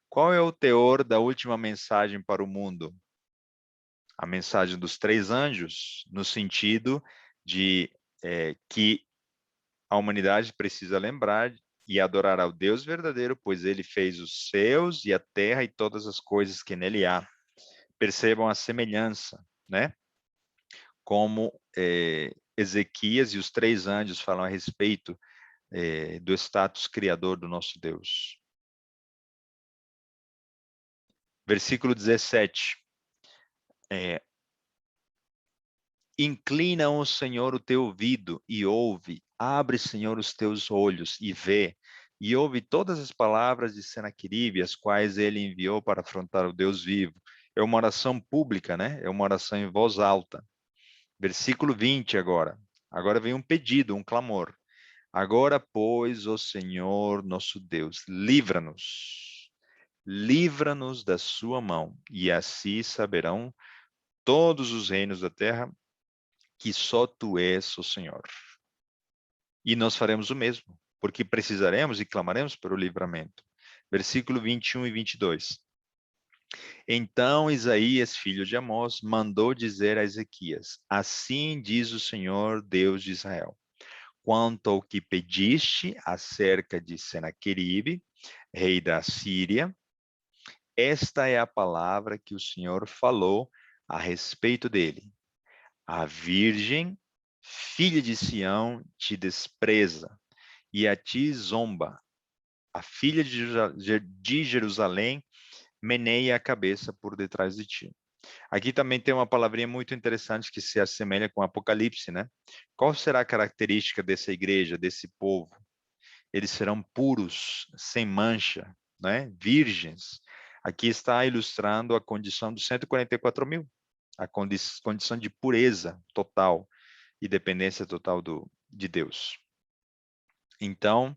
Qual é o teor da última mensagem para o mundo? A mensagem dos 3 anjos, no sentido de que a humanidade precisa lembrar e adorar ao Deus verdadeiro, pois ele fez os céus e a terra e todas as coisas que nele há. Percebam a semelhança, né? Como Ezequias e os 3 anjos falam a respeito do status criador do nosso Deus. Versículo 17. Inclina, ó Senhor, o teu ouvido e ouve. Abre, Senhor, os teus olhos e vê. E ouve todas as palavras de Senaqueribe, as quais ele enviou para afrontar o Deus vivo. É uma oração pública, né? É uma oração em voz alta. Versículo 20 agora. Agora vem um pedido, um clamor. Agora, pois, ó Senhor, nosso Deus, livra-nos. Livra-nos da sua mão, e assim saberão todos os reinos da terra que só tu és o Senhor. E nós faremos o mesmo, porque precisaremos e clamaremos pelo livramento. Versículo 21 e 22. Então Isaías, filho de Amós, mandou dizer a Ezequias: assim diz o Senhor, Deus de Israel, quanto ao que pediste acerca de Senaqueribe, rei da Síria, esta é a palavra que o Senhor falou a respeito dele. A virgem, filha de Sião, te despreza, e a ti zomba. A filha de Jerusalém meneia a cabeça por detrás de ti. Aqui também tem uma palavrinha muito interessante que se assemelha com Apocalipse, né? Qual será a característica dessa igreja, desse povo? Eles serão puros, sem mancha, né? Virgens. Aqui está ilustrando a condição dos 144 mil, a condição de pureza total e dependência total de Deus. Então,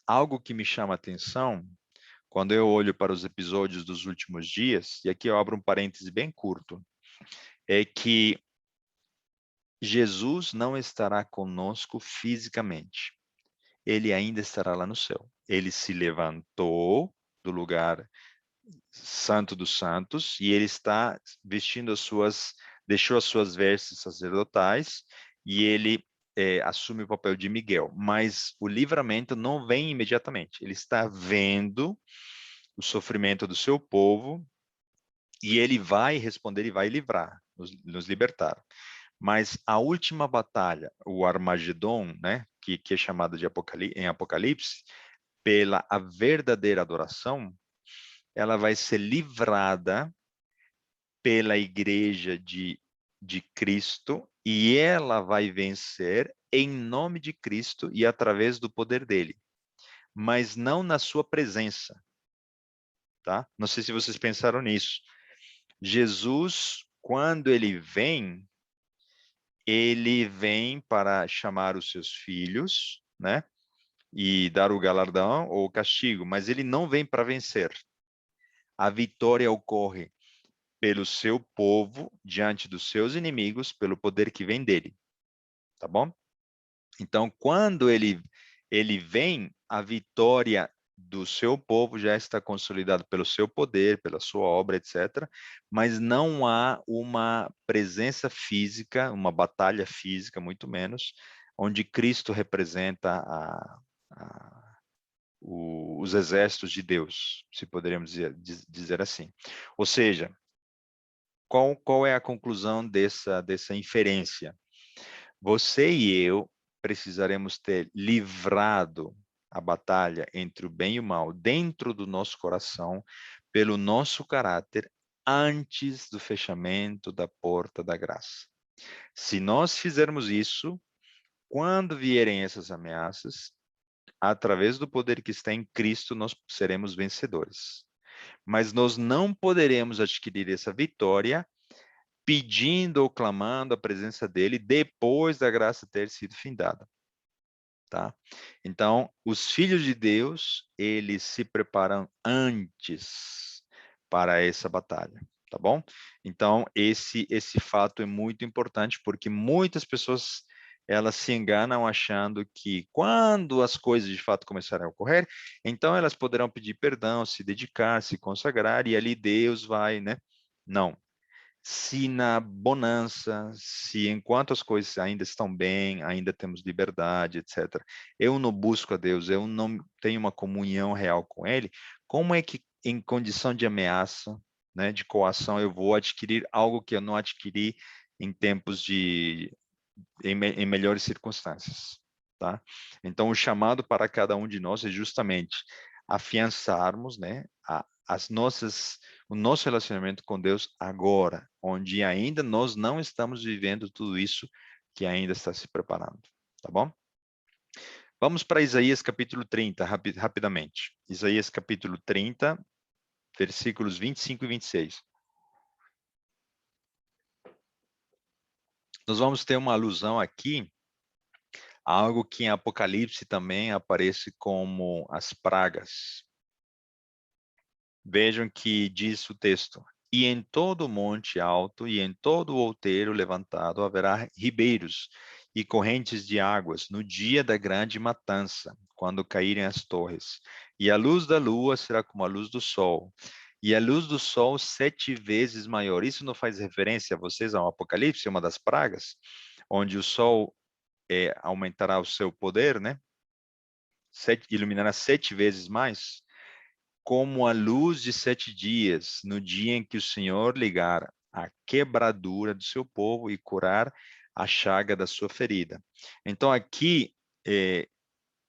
algo que me chama a atenção, quando eu olho para os episódios dos últimos dias, e aqui eu abro um parêntese bem curto, é que Jesus não estará conosco fisicamente. Ele ainda estará lá no céu. Ele se levantou do lugar santo dos santos e ele está vestindo deixou as suas vestes sacerdotais e ele assume o papel de Miguel. Mas o livramento não vem imediatamente. Ele está vendo o sofrimento do seu povo e ele vai responder e vai livrar, nos libertar. Mas a última batalha, o Armagedon, né, que é chamada de em Apocalipse, pela a verdadeira adoração, ela vai ser livrada pela igreja de Cristo e ela vai vencer em nome de Cristo e através do poder dele, mas não na sua presença, tá? Não sei se vocês pensaram nisso. Jesus, quando ele vem para chamar os seus filhos, né? E dar o galardão ou o castigo, mas ele não vem para vencer. A vitória ocorre pelo seu povo diante dos seus inimigos, pelo poder que vem dele, tá bom? Então, quando ele vem, a vitória do seu povo já está consolidada pelo seu poder, pela sua obra, etc. Mas não há uma presença física, uma batalha física, muito menos, onde Cristo representa os exércitos de Deus, se poderíamos dizer assim. Ou seja, qual é a conclusão dessa inferência? Você e eu precisaremos ter livrado a batalha entre o bem e o mal dentro do nosso coração, pelo nosso caráter, antes do fechamento da porta da graça. Se nós fizermos isso, quando vierem essas ameaças, através do poder que está em Cristo, nós seremos vencedores. Mas nós não poderemos adquirir essa vitória pedindo ou clamando a presença dele depois da graça ter sido findada, tá? Então, os filhos de Deus, eles se preparam antes para essa batalha, tá bom? Então, esse fato é muito importante porque muitas pessoas elas se enganam achando que quando as coisas de fato começarem a ocorrer, então elas poderão pedir perdão, se dedicar, se consagrar e ali Deus vai, né? Não. se na bonança, se enquanto as coisas ainda estão bem, ainda temos liberdade, etc., eu não busco a Deus, eu não tenho uma comunhão real com Ele, como é que em condição de ameaça, né, de coação, eu vou adquirir algo que eu não adquiri em tempos em melhores circunstâncias, tá? Então, o chamado para cada um de nós é justamente afiançarmos, né, o nosso relacionamento com Deus agora, onde ainda nós não estamos vivendo tudo isso que ainda está se preparando, tá bom? Vamos para Isaías capítulo 30, rapidamente. Isaías capítulo 30, versículos 25 e 26. Nós vamos ter uma alusão aqui a algo que em Apocalipse também aparece como as pragas. Vejam que diz o texto: e em todo monte alto e em todo outeiro levantado haverá ribeiros e correntes de águas no dia da grande matança, quando caírem as torres. E a luz da lua será como a luz do sol, e a luz do sol 7 vezes maior. Isso não faz referência a vocês ao Apocalipse, uma das pragas, onde o sol aumentará o seu poder, né? Iluminará 7 vezes mais, como a luz de 7 dias, no dia em que o Senhor ligar a quebradura do seu povo e curar a chaga da sua ferida. Então, aqui,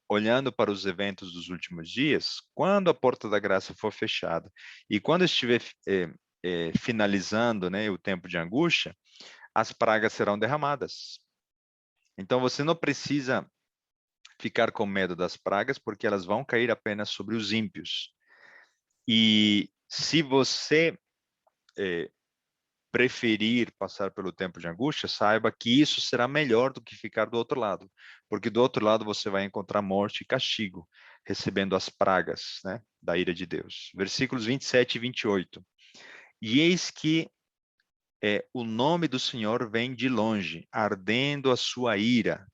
olhando para os eventos dos últimos dias, quando a porta da graça for fechada e quando estiver finalizando, né, o tempo de angústia, as pragas serão derramadas. Então, você não precisa ficar com medo das pragas, porque elas vão cair apenas sobre os ímpios. E se você preferir passar pelo tempo de angústia, saiba que isso será melhor do que ficar do outro lado, porque do outro lado você vai encontrar morte e castigo, recebendo as pragas, né, da ira de Deus. Versículos 27 e 28. E eis que o nome do Senhor vem de longe, ardendo a sua ira,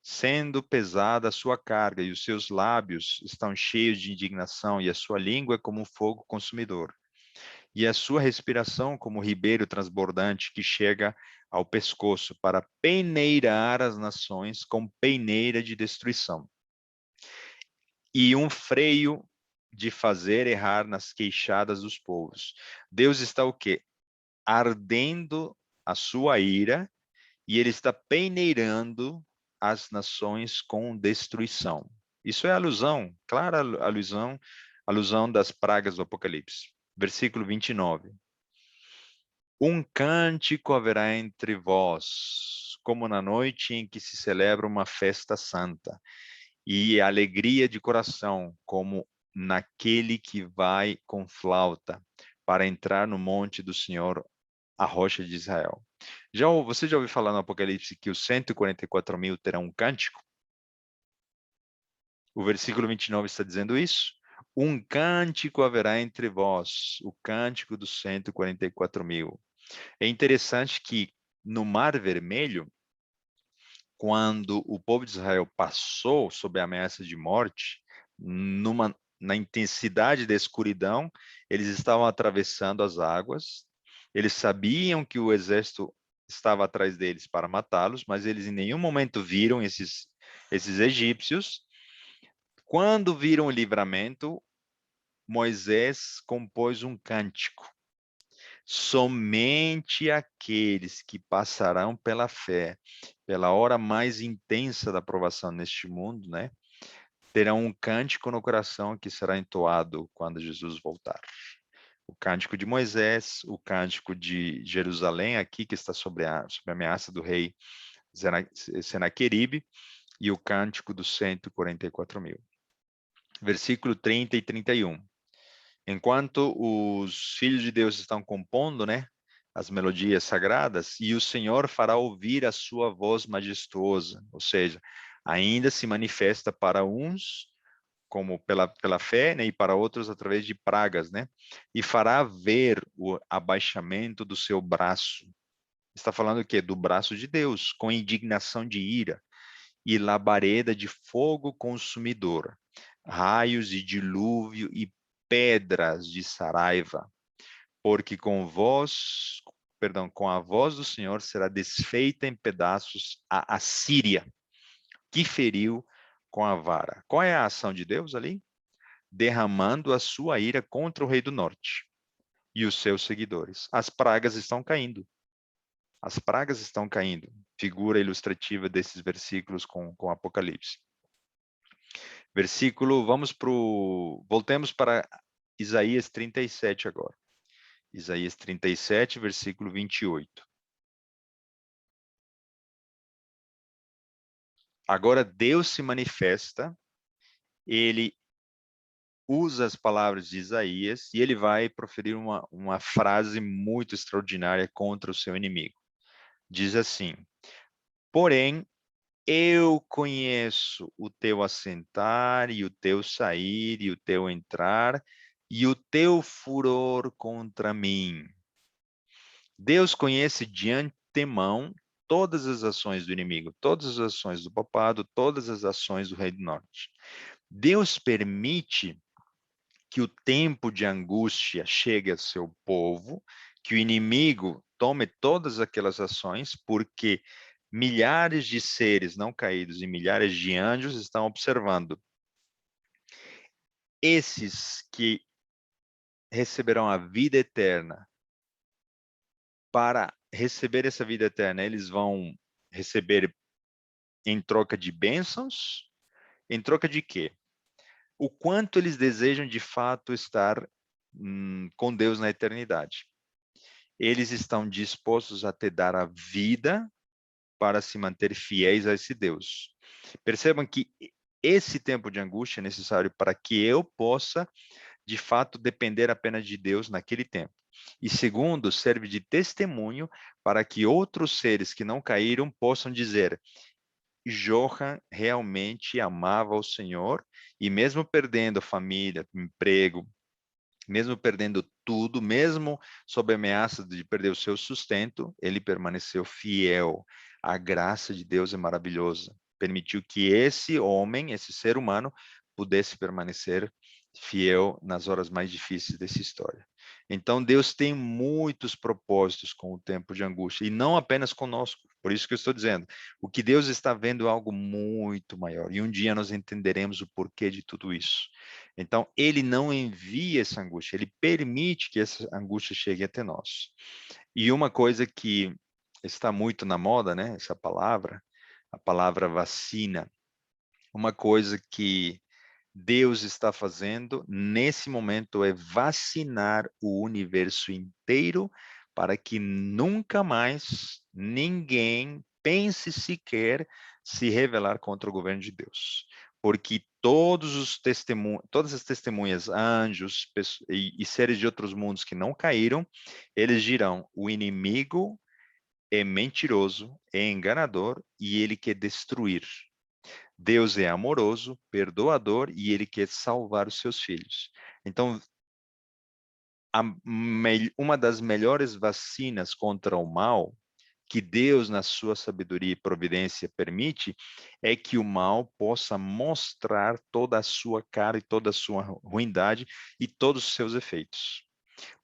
sendo pesada a sua carga, e os seus lábios estão cheios de indignação, e a sua língua é como um fogo consumidor. E a sua respiração como ribeiro transbordante que chega ao pescoço para peneirar as nações com peneira de destruição. E um freio de fazer errar nas queixadas dos povos. Deus está o quê? Ardendo a sua ira e ele está peneirando as nações com destruição. Isso é alusão, clara alusão das pragas do Apocalipse. Versículo 29. Um cântico haverá entre vós, como na noite em que se celebra uma festa santa, e alegria de coração, como naquele que vai com flauta para entrar no monte do Senhor, a rocha de Israel. Você já ouviu falar no Apocalipse que os 144 mil terão um cântico? O versículo 29 está dizendo isso. Um cântico haverá entre vós, o cântico dos 144 mil. É interessante que no Mar Vermelho, quando o povo de Israel passou sob a ameaça de morte, na intensidade da escuridão, eles estavam atravessando as águas, eles sabiam que o exército estava atrás deles para matá-los, mas eles em nenhum momento viram esses egípcios. Quando viram o livramento, Moisés compôs um cântico. Somente aqueles que passarão pela fé, pela hora mais intensa da provação neste mundo, né, terão um cântico no coração que será entoado quando Jesus voltar. O cântico de Moisés, o cântico de Jerusalém, aqui que está sob a ameaça do rei Senaqueribe, e o cântico dos 144 mil. Versículo 30 e 31. Enquanto os filhos de Deus estão compondo, né, as melodias sagradas, e o Senhor fará ouvir a sua voz majestuosa, ou seja, ainda se manifesta para uns como pela fé, né, e para outros através de pragas, né, e fará ver o abaixamento do seu braço. Está falando o quê? Do braço de Deus, com indignação de ira e labareda de fogo consumidor, raios e dilúvio e pedras de saraiva, porque com a voz do Senhor será desfeita em pedaços a Assíria, que feriu com a vara. Qual é a ação de Deus ali? Derramando a sua ira contra o rei do norte e os seus seguidores. As pragas estão caindo. As pragas estão caindo. Figura ilustrativa desses versículos com Apocalipse. Voltemos para Isaías 37 agora. Isaías 37, versículo 28. Agora Deus se manifesta, ele usa as palavras de Isaías e ele vai proferir uma frase muito extraordinária contra o seu inimigo. Diz assim: porém, eu conheço o teu assentar e o teu sair e o teu entrar e o teu furor contra mim. Deus conhece de antemão todas as ações do inimigo, todas as ações do papado, todas as ações do rei do norte. Deus permite que o tempo de angústia chegue ao seu povo, que o inimigo tome todas aquelas ações, porque milhares de seres não caídos e milhares de anjos estão observando. Esses que receberão a vida eterna, para receber essa vida eterna, eles vão receber em troca de bênçãos, em troca de quê? O quanto eles desejam de fato estar com Deus na eternidade. Eles estão dispostos a te dar a vida para se manter fiéis a esse Deus. Percebam que esse tempo de angústia é necessário para que eu possa, de fato, depender apenas de Deus naquele tempo. E segundo, serve de testemunho para que outros seres que não caíram possam dizer: Johan realmente amava o Senhor e mesmo perdendo a família, emprego, mesmo perdendo tudo, mesmo sob ameaça de perder o seu sustento, ele permaneceu fiel. A graça de Deus é maravilhosa. Permitiu que esse homem, esse ser humano, pudesse permanecer fiel nas horas mais difíceis dessa história. Então, Deus tem muitos propósitos com o tempo de angústia, e não apenas conosco. Por isso que eu estou dizendo, o que Deus está vendo é algo muito maior, e um dia nós entenderemos o porquê de tudo isso. Então, ele não envia essa angústia, ele permite que essa angústia chegue até nós. E uma coisa que está muito na moda, né, essa palavra, a palavra vacina, uma coisa que Deus está fazendo nesse momento é vacinar o universo inteiro para que nunca mais ninguém pense sequer se rebelar contra o governo de Deus. Porque todas as testemunhas, anjos e seres de outros mundos que não caíram, eles dirão: o inimigo é mentiroso, é enganador e ele quer destruir. Deus é amoroso, perdoador e ele quer salvar os seus filhos. Então, uma das melhores vacinas contra o mal que Deus, na sua sabedoria e providência, permite, é que o mal possa mostrar toda a sua cara e toda a sua ruindade e todos os seus efeitos.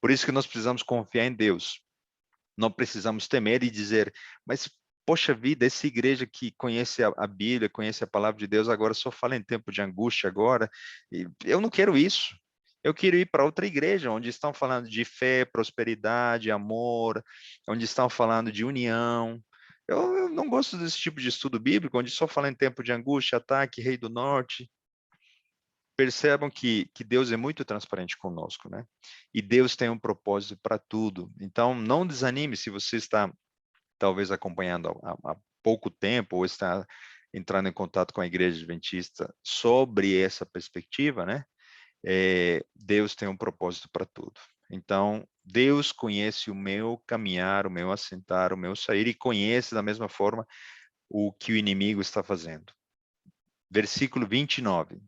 Por isso que nós precisamos confiar em Deus. Não precisamos temer e dizer, mas poxa vida, essa igreja que conhece a Bíblia, conhece a palavra de Deus, agora só fala em tempo de angústia agora. E eu não quero isso. Eu quero ir para outra igreja, onde estão falando de fé, prosperidade, amor, onde estão falando de união. Eu não gosto desse tipo de estudo bíblico, onde só fala em tempo de angústia, ataque, rei do norte. Percebam que Deus é muito transparente conosco, né? E Deus tem um propósito para tudo. Então, não desanime se você está talvez acompanhando há pouco tempo ou está entrando em contato com a Igreja Adventista sobre essa perspectiva, né? Deus tem um propósito para tudo. Então, Deus conhece o meu caminhar, o meu assentar, o meu sair e conhece da mesma forma o que o inimigo está fazendo. Versículo 29.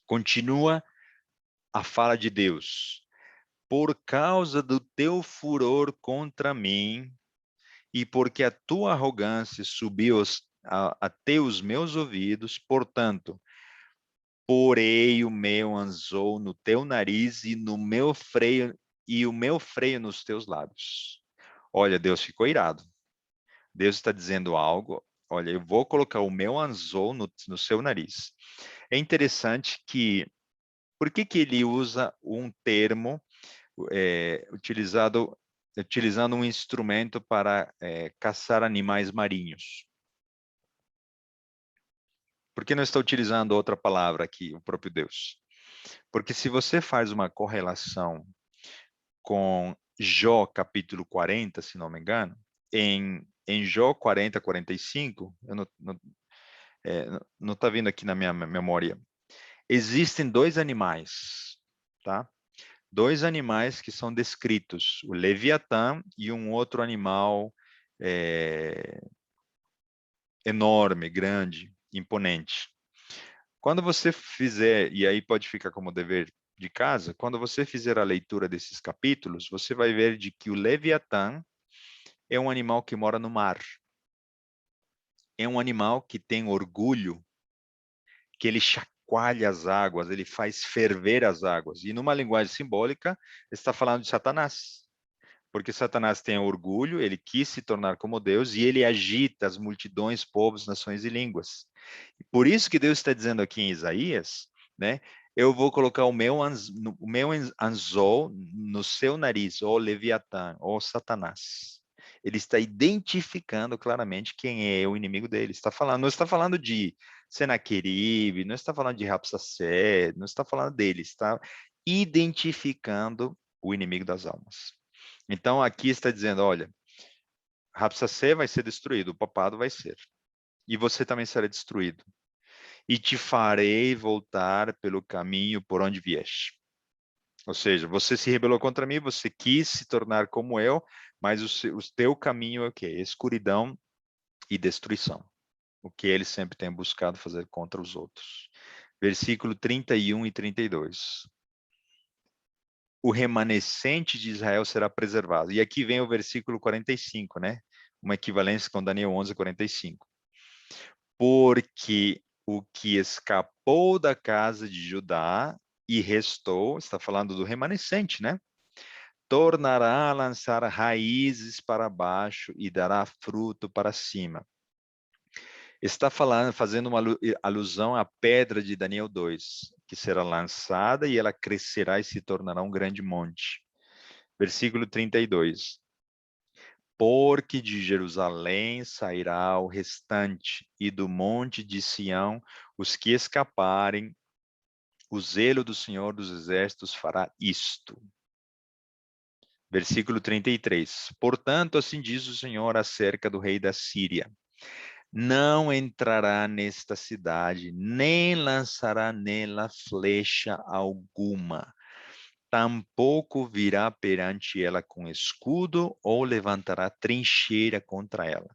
Continua a fala de Deus. Por causa do teu furor contra mim, e porque a tua arrogância subiu até os meus ouvidos, portanto, porei o meu anzol no teu nariz e no meu freio e o meu freio nos teus lábios. Olha, Deus ficou irado. Deus está dizendo algo. Olha, eu vou colocar o meu anzol no seu nariz. É interessante que, por que ele usa um termo utilizando um instrumento para caçar animais marinhos? Por que não está utilizando outra palavra aqui, o próprio Deus? Porque se você faz uma correlação com Jó capítulo 40, se não me engano, em Jó 40, 45, eu não está vindo aqui na minha memória, existem dois animais, tá? Dois animais que são descritos, o Leviatã e um outro animal enorme, grande, imponente. Quando você fizer, e aí pode ficar como dever de casa, quando você fizer a leitura desses capítulos, você vai ver de que o Leviatã é um animal que mora no mar. É um animal que tem orgulho, que ele chacoalha as águas, ele faz ferver as águas. E numa linguagem simbólica, está falando de Satanás. Porque Satanás tem orgulho, ele quis se tornar como Deus e ele agita as multidões, povos, nações e línguas. Por isso que Deus está dizendo aqui em Isaías, né? Eu vou colocar o meu anzol no seu nariz, ó Leviatã, ó Satanás. Ele está identificando claramente quem é o inimigo dele. Está falando, não está falando de Senaqueribe, não está falando de Rapsacé, não está falando dele, está identificando o inimigo das almas. Então aqui está dizendo, olha, Rapsacé vai ser destruído, o papado vai ser. E você também será destruído. E te farei voltar pelo caminho por onde vieste. Ou seja, você se rebelou contra mim, você quis se tornar como eu, mas o teu caminho é o quê? Escuridão e destruição. O que ele sempre tem buscado fazer contra os outros. Versículo 31 e 32. O remanescente de Israel será preservado. E aqui vem o versículo 45, né? Uma equivalência com Daniel 11, 45. Porque o que escapou da casa de Judá e restou, está falando do remanescente, né? Tornará a lançar raízes para baixo e dará fruto para cima. Está fazendo uma alusão à pedra de Daniel 2, que será lançada e ela crescerá e se tornará um grande monte. Versículo 32. Porque de Jerusalém sairá o restante, e do monte de Sião os que escaparem, o zelo do Senhor dos Exércitos fará isto. Versículo 33. Portanto, assim diz o Senhor acerca do rei da Síria: não entrará nesta cidade, nem lançará nela flecha alguma. Tampouco virá perante ela com escudo ou levantará trincheira contra ela.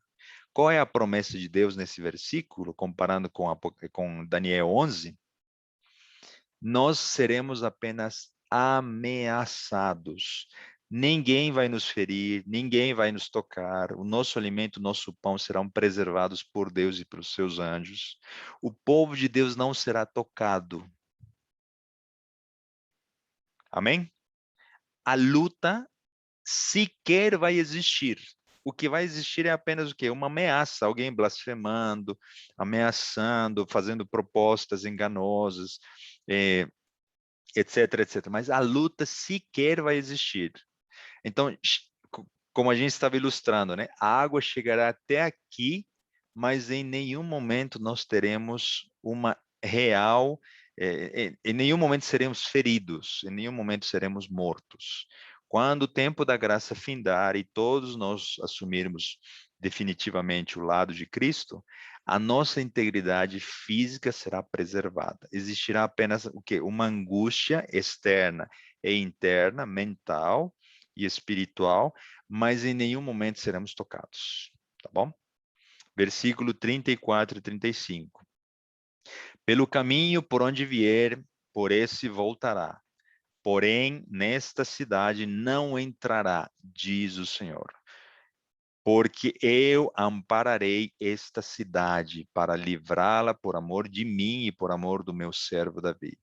Qual é a promessa de Deus nesse versículo, comparando com Daniel 11? Nós seremos apenas ameaçados. Ninguém vai nos ferir, ninguém vai nos tocar. O nosso alimento, o nosso pão serão preservados por Deus e pelos seus anjos. O povo de Deus não será tocado. Amém? A luta sequer vai existir. O que vai existir é apenas o quê? Uma ameaça, alguém blasfemando, ameaçando, fazendo propostas enganosas, etc, etc. Mas a luta sequer vai existir. Então, como a gente estava ilustrando, né? A água chegará até aqui, mas em nenhum momento nós teremos uma real, em nenhum momento seremos feridos, em nenhum momento seremos mortos. Quando o tempo da graça findar e todos nós assumirmos definitivamente o lado de Cristo, a nossa integridade física será preservada. Existirá apenas o quê? Uma angústia externa e interna, mental e espiritual, mas em nenhum momento seremos tocados, tá bom? Versículo 34 e 35. Pelo caminho por onde vier, por esse voltará. Porém, nesta cidade não entrará, diz o Senhor. Porque eu ampararei esta cidade para livrá-la por amor de mim e por amor do meu servo Davi.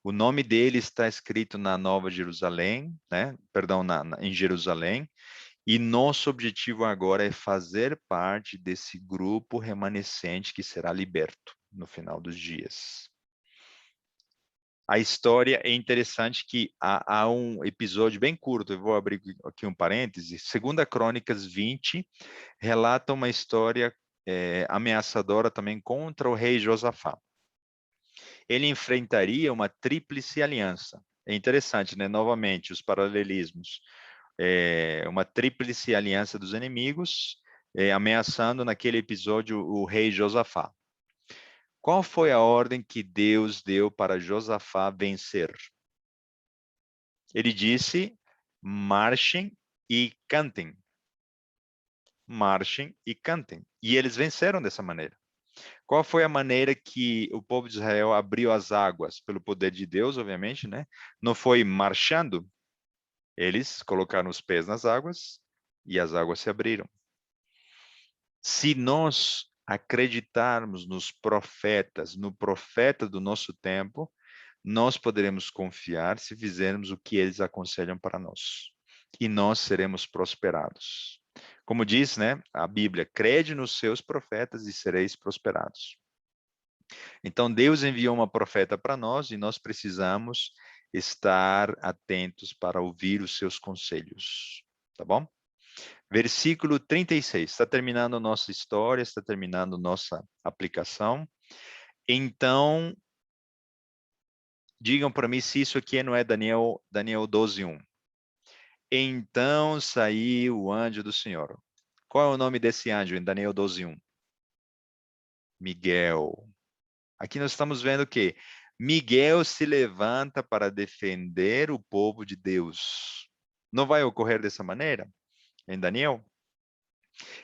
O nome dele está escrito na Nova Jerusalém, né? Perdão, em Jerusalém. E nosso objetivo agora é fazer parte desse grupo remanescente que será liberto no final dos dias. A história é interessante que há um episódio bem curto, eu vou abrir aqui um parêntese. 2 Crônicas 20 relata uma história ameaçadora também contra o rei Josafá. Ele enfrentaria uma tríplice aliança. É interessante, né? Novamente, os paralelismos. Uma tríplice aliança dos inimigos, ameaçando naquele episódio o rei Josafá. Qual foi a ordem que Deus deu para Josafá vencer? Ele disse: marchem e cantem. Marchem e cantem. E eles venceram dessa maneira. Qual foi a maneira que o povo de Israel abriu as águas? Pelo poder de Deus, obviamente, né? Não foi marchando. Eles colocaram os pés nas águas e as águas se abriram. Se nós acreditarmos nos profetas, no profeta do nosso tempo, nós poderemos confiar se fizermos o que eles aconselham para nós. E nós seremos prosperados. Como diz, né, a Bíblia, crede nos seus profetas e sereis prosperados. Então, Deus enviou uma profeta para nós e nós precisamos estar atentos para ouvir os seus conselhos. Tá bom? Versículo 36. Está terminando nossa história, está terminando nossa aplicação. Então, digam para mim se isso aqui não é Daniel 12:1. Então saiu o anjo do Senhor. Qual é o nome desse anjo em Daniel 12:1? Miguel. Aqui nós estamos vendo que Miguel se levanta para defender o povo de Deus. Não vai ocorrer dessa maneira em Daniel?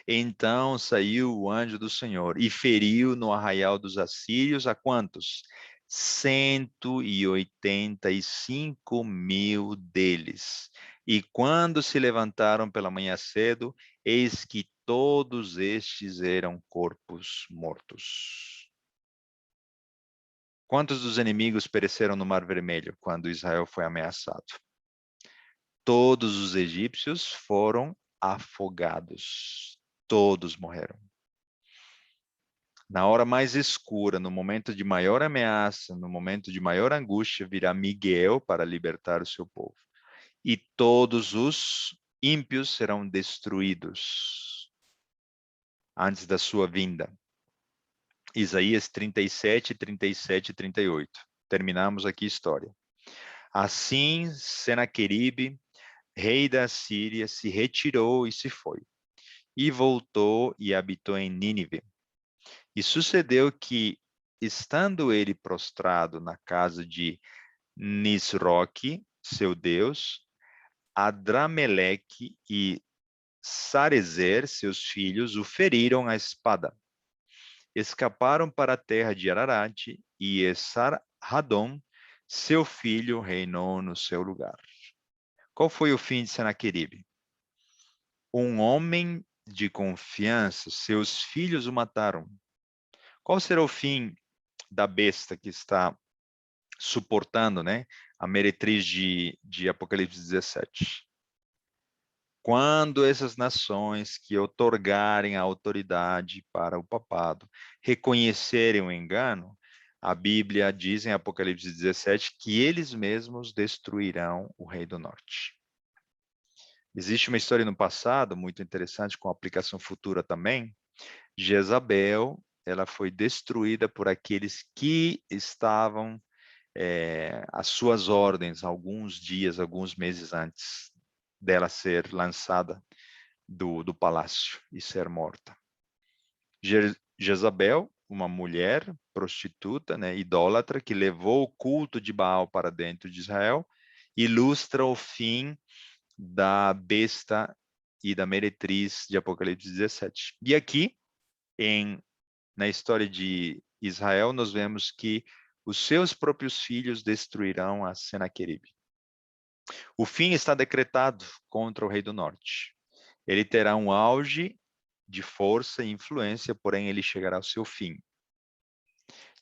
Então saiu o anjo do Senhor e feriu no arraial dos assírios a quantos? 185.000 deles. E quando se levantaram pela manhã cedo, eis que todos estes eram corpos mortos. Quantos dos inimigos pereceram no Mar Vermelho quando Israel foi ameaçado? Todos os egípcios foram afogados. Todos morreram. Na hora mais escura, no momento de maior ameaça, no momento de maior angústia, virá Miguel para libertar o seu povo. E todos os ímpios serão destruídos antes da sua vinda. Isaías 37, 37 e 38. Terminamos aqui a história. Assim, Senaqueribe, rei da Síria, se retirou e se foi. E voltou e habitou em Nínive. E sucedeu que, estando ele prostrado na casa de Nisroque, seu Deus, Adrameleque e Sarezer, seus filhos, o feriram à espada. Escaparam para a terra de Ararat e Esar-Hadom, seu filho, reinou no seu lugar. Qual foi o fim de Senaqueribe? Um homem de confiança, seus filhos o mataram. Qual será o fim da besta que está suportando, né, a meretriz de Apocalipse 17? Quando essas nações que outorgarem a autoridade para o papado reconhecerem o engano, a Bíblia diz em Apocalipse 17 que eles mesmos destruirão o rei do norte. Existe uma história no passado muito interessante com aplicação futura também. Jezabel, ela foi destruída por aqueles que estavam às suas ordens alguns dias, alguns meses antes dela ser lançada do palácio e ser morta. Jezabel, uma mulher prostituta, né, idólatra, que levou o culto de Baal para dentro de Israel, ilustra o fim da besta e da meretriz de Apocalipse 17. E aqui, na história de Israel, nós vemos que os seus próprios filhos destruirão a Senaqueribe. O fim está decretado contra o rei do norte. Ele terá um auge de força e influência, porém ele chegará ao seu fim.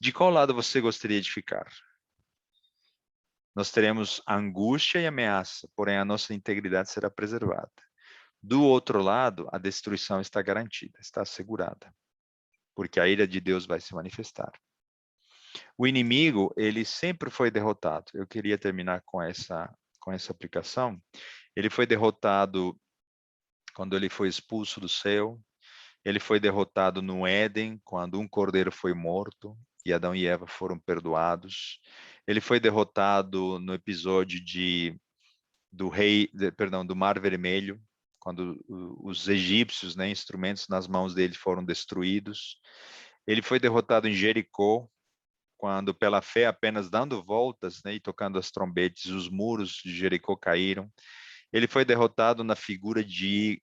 De qual lado você gostaria de ficar? nós teremos angústia e ameaça, porém a nossa integridade será preservada. Do outro lado, a destruição está garantida, está assegurada, porque a ira de Deus vai se manifestar. O inimigo, ele sempre foi derrotado. Eu queria terminar com essa aplicação. Ele foi derrotado quando ele foi expulso do céu. Ele foi derrotado no Éden, quando um cordeiro foi morto e Adão e Eva foram perdoados. Ele foi derrotado no episódio do Mar Vermelho, quando os egípcios, né, instrumentos nas mãos dele foram destruídos. Ele foi derrotado em Jericó, quando pela fé, apenas dando voltas, né, e tocando as trombetes, os muros de Jericó caíram. Ele foi derrotado na figura de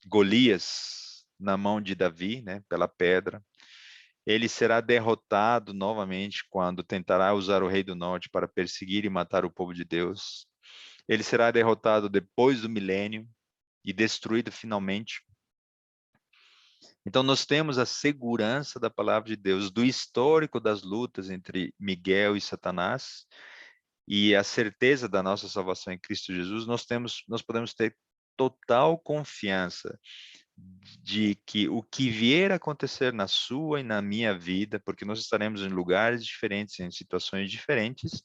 Golias, na mão de Davi, né, pela pedra. Ele será derrotado novamente quando tentará usar o rei do norte para perseguir e matar o povo de Deus. Ele será derrotado depois do milênio e destruído finalmente. Então, nós temos a segurança da palavra de Deus, do histórico das lutas entre Miguel e Satanás, e a certeza da nossa salvação em Cristo Jesus. Nós podemos ter total confiança de que o que vier a acontecer na sua e na minha vida, porque nós estaremos em lugares diferentes, em situações diferentes,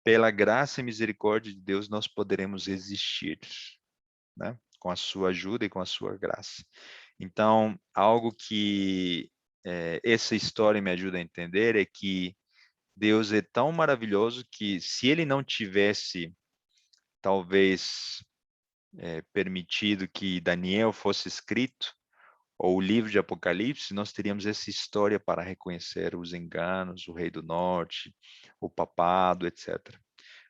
pela graça e misericórdia de Deus, nós poderemos existir, né? Com a sua ajuda e com a sua graça. Então, algo que essa história me ajuda a entender é que Deus é tão maravilhoso que, se ele não tivesse, talvez, permitido que Daniel fosse escrito, ou o livro de Apocalipse, nós teríamos essa história para reconhecer os enganos, o rei do norte, o papado, etc.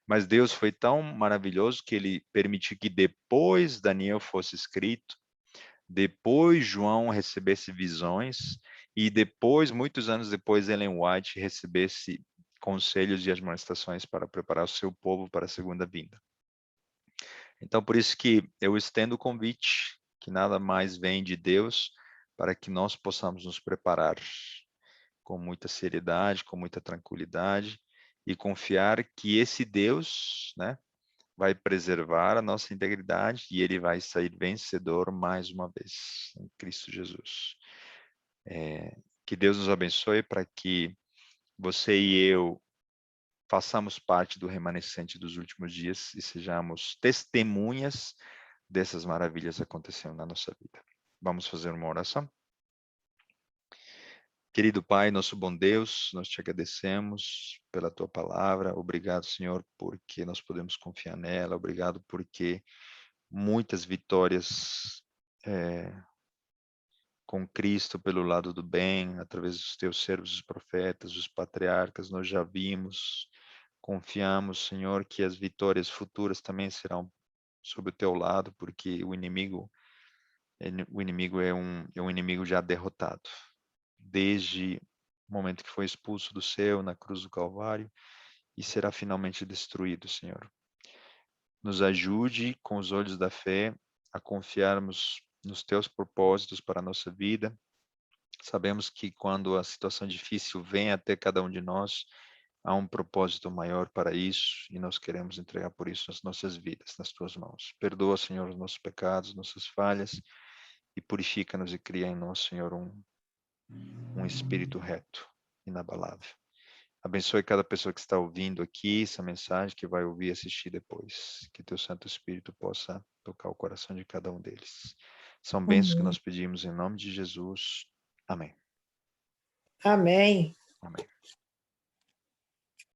Mas Deus foi tão maravilhoso que ele permitiu que depois Daniel fosse escrito, depois João recebesse visões, e depois, muitos anos depois, Ellen White recebesse conselhos e admoestações para preparar o seu povo para a segunda vinda. Então, por isso que eu estendo o convite, que nada mais vem de Deus, para que nós possamos nos preparar com muita seriedade, com muita tranquilidade, e confiar que esse Deus, né, vai preservar a nossa integridade e ele vai sair vencedor mais uma vez, em Cristo Jesus. Que Deus nos abençoe para que você e eu façamos parte do remanescente dos últimos dias e sejamos testemunhas dessas maravilhas acontecendo na nossa vida. Vamos fazer uma oração? Querido Pai, nosso bom Deus, nós te agradecemos pela tua palavra. Obrigado, Senhor, porque nós podemos confiar nela. Obrigado porque muitas vitórias com Cristo pelo lado do bem, através dos teus servos, os profetas, os patriarcas, nós já vimos. Confiamos, Senhor, que as vitórias futuras também serão sob o teu lado, porque o inimigo é um inimigo já derrotado. Desde o momento que foi expulso do céu na cruz do Calvário, e será finalmente destruído, Senhor. Nos ajude com os olhos da fé a confiarmos nos teus propósitos para a nossa vida. Sabemos que quando a situação difícil vem até cada um de nós, há um propósito maior para isso, e nós queremos entregar por isso as nossas vidas nas tuas mãos. Perdoa, Senhor, os nossos pecados, nossas falhas, e purifica-nos e cria em nós, Senhor, um espírito reto, inabalável. Abençoe cada pessoa que está ouvindo aqui essa mensagem, que vai ouvir e assistir depois. Que teu Santo Espírito possa tocar o coração de cada um deles. São bênçãos que Amém. nós pedimos em nome de Jesus. Amém. Amém. Amém.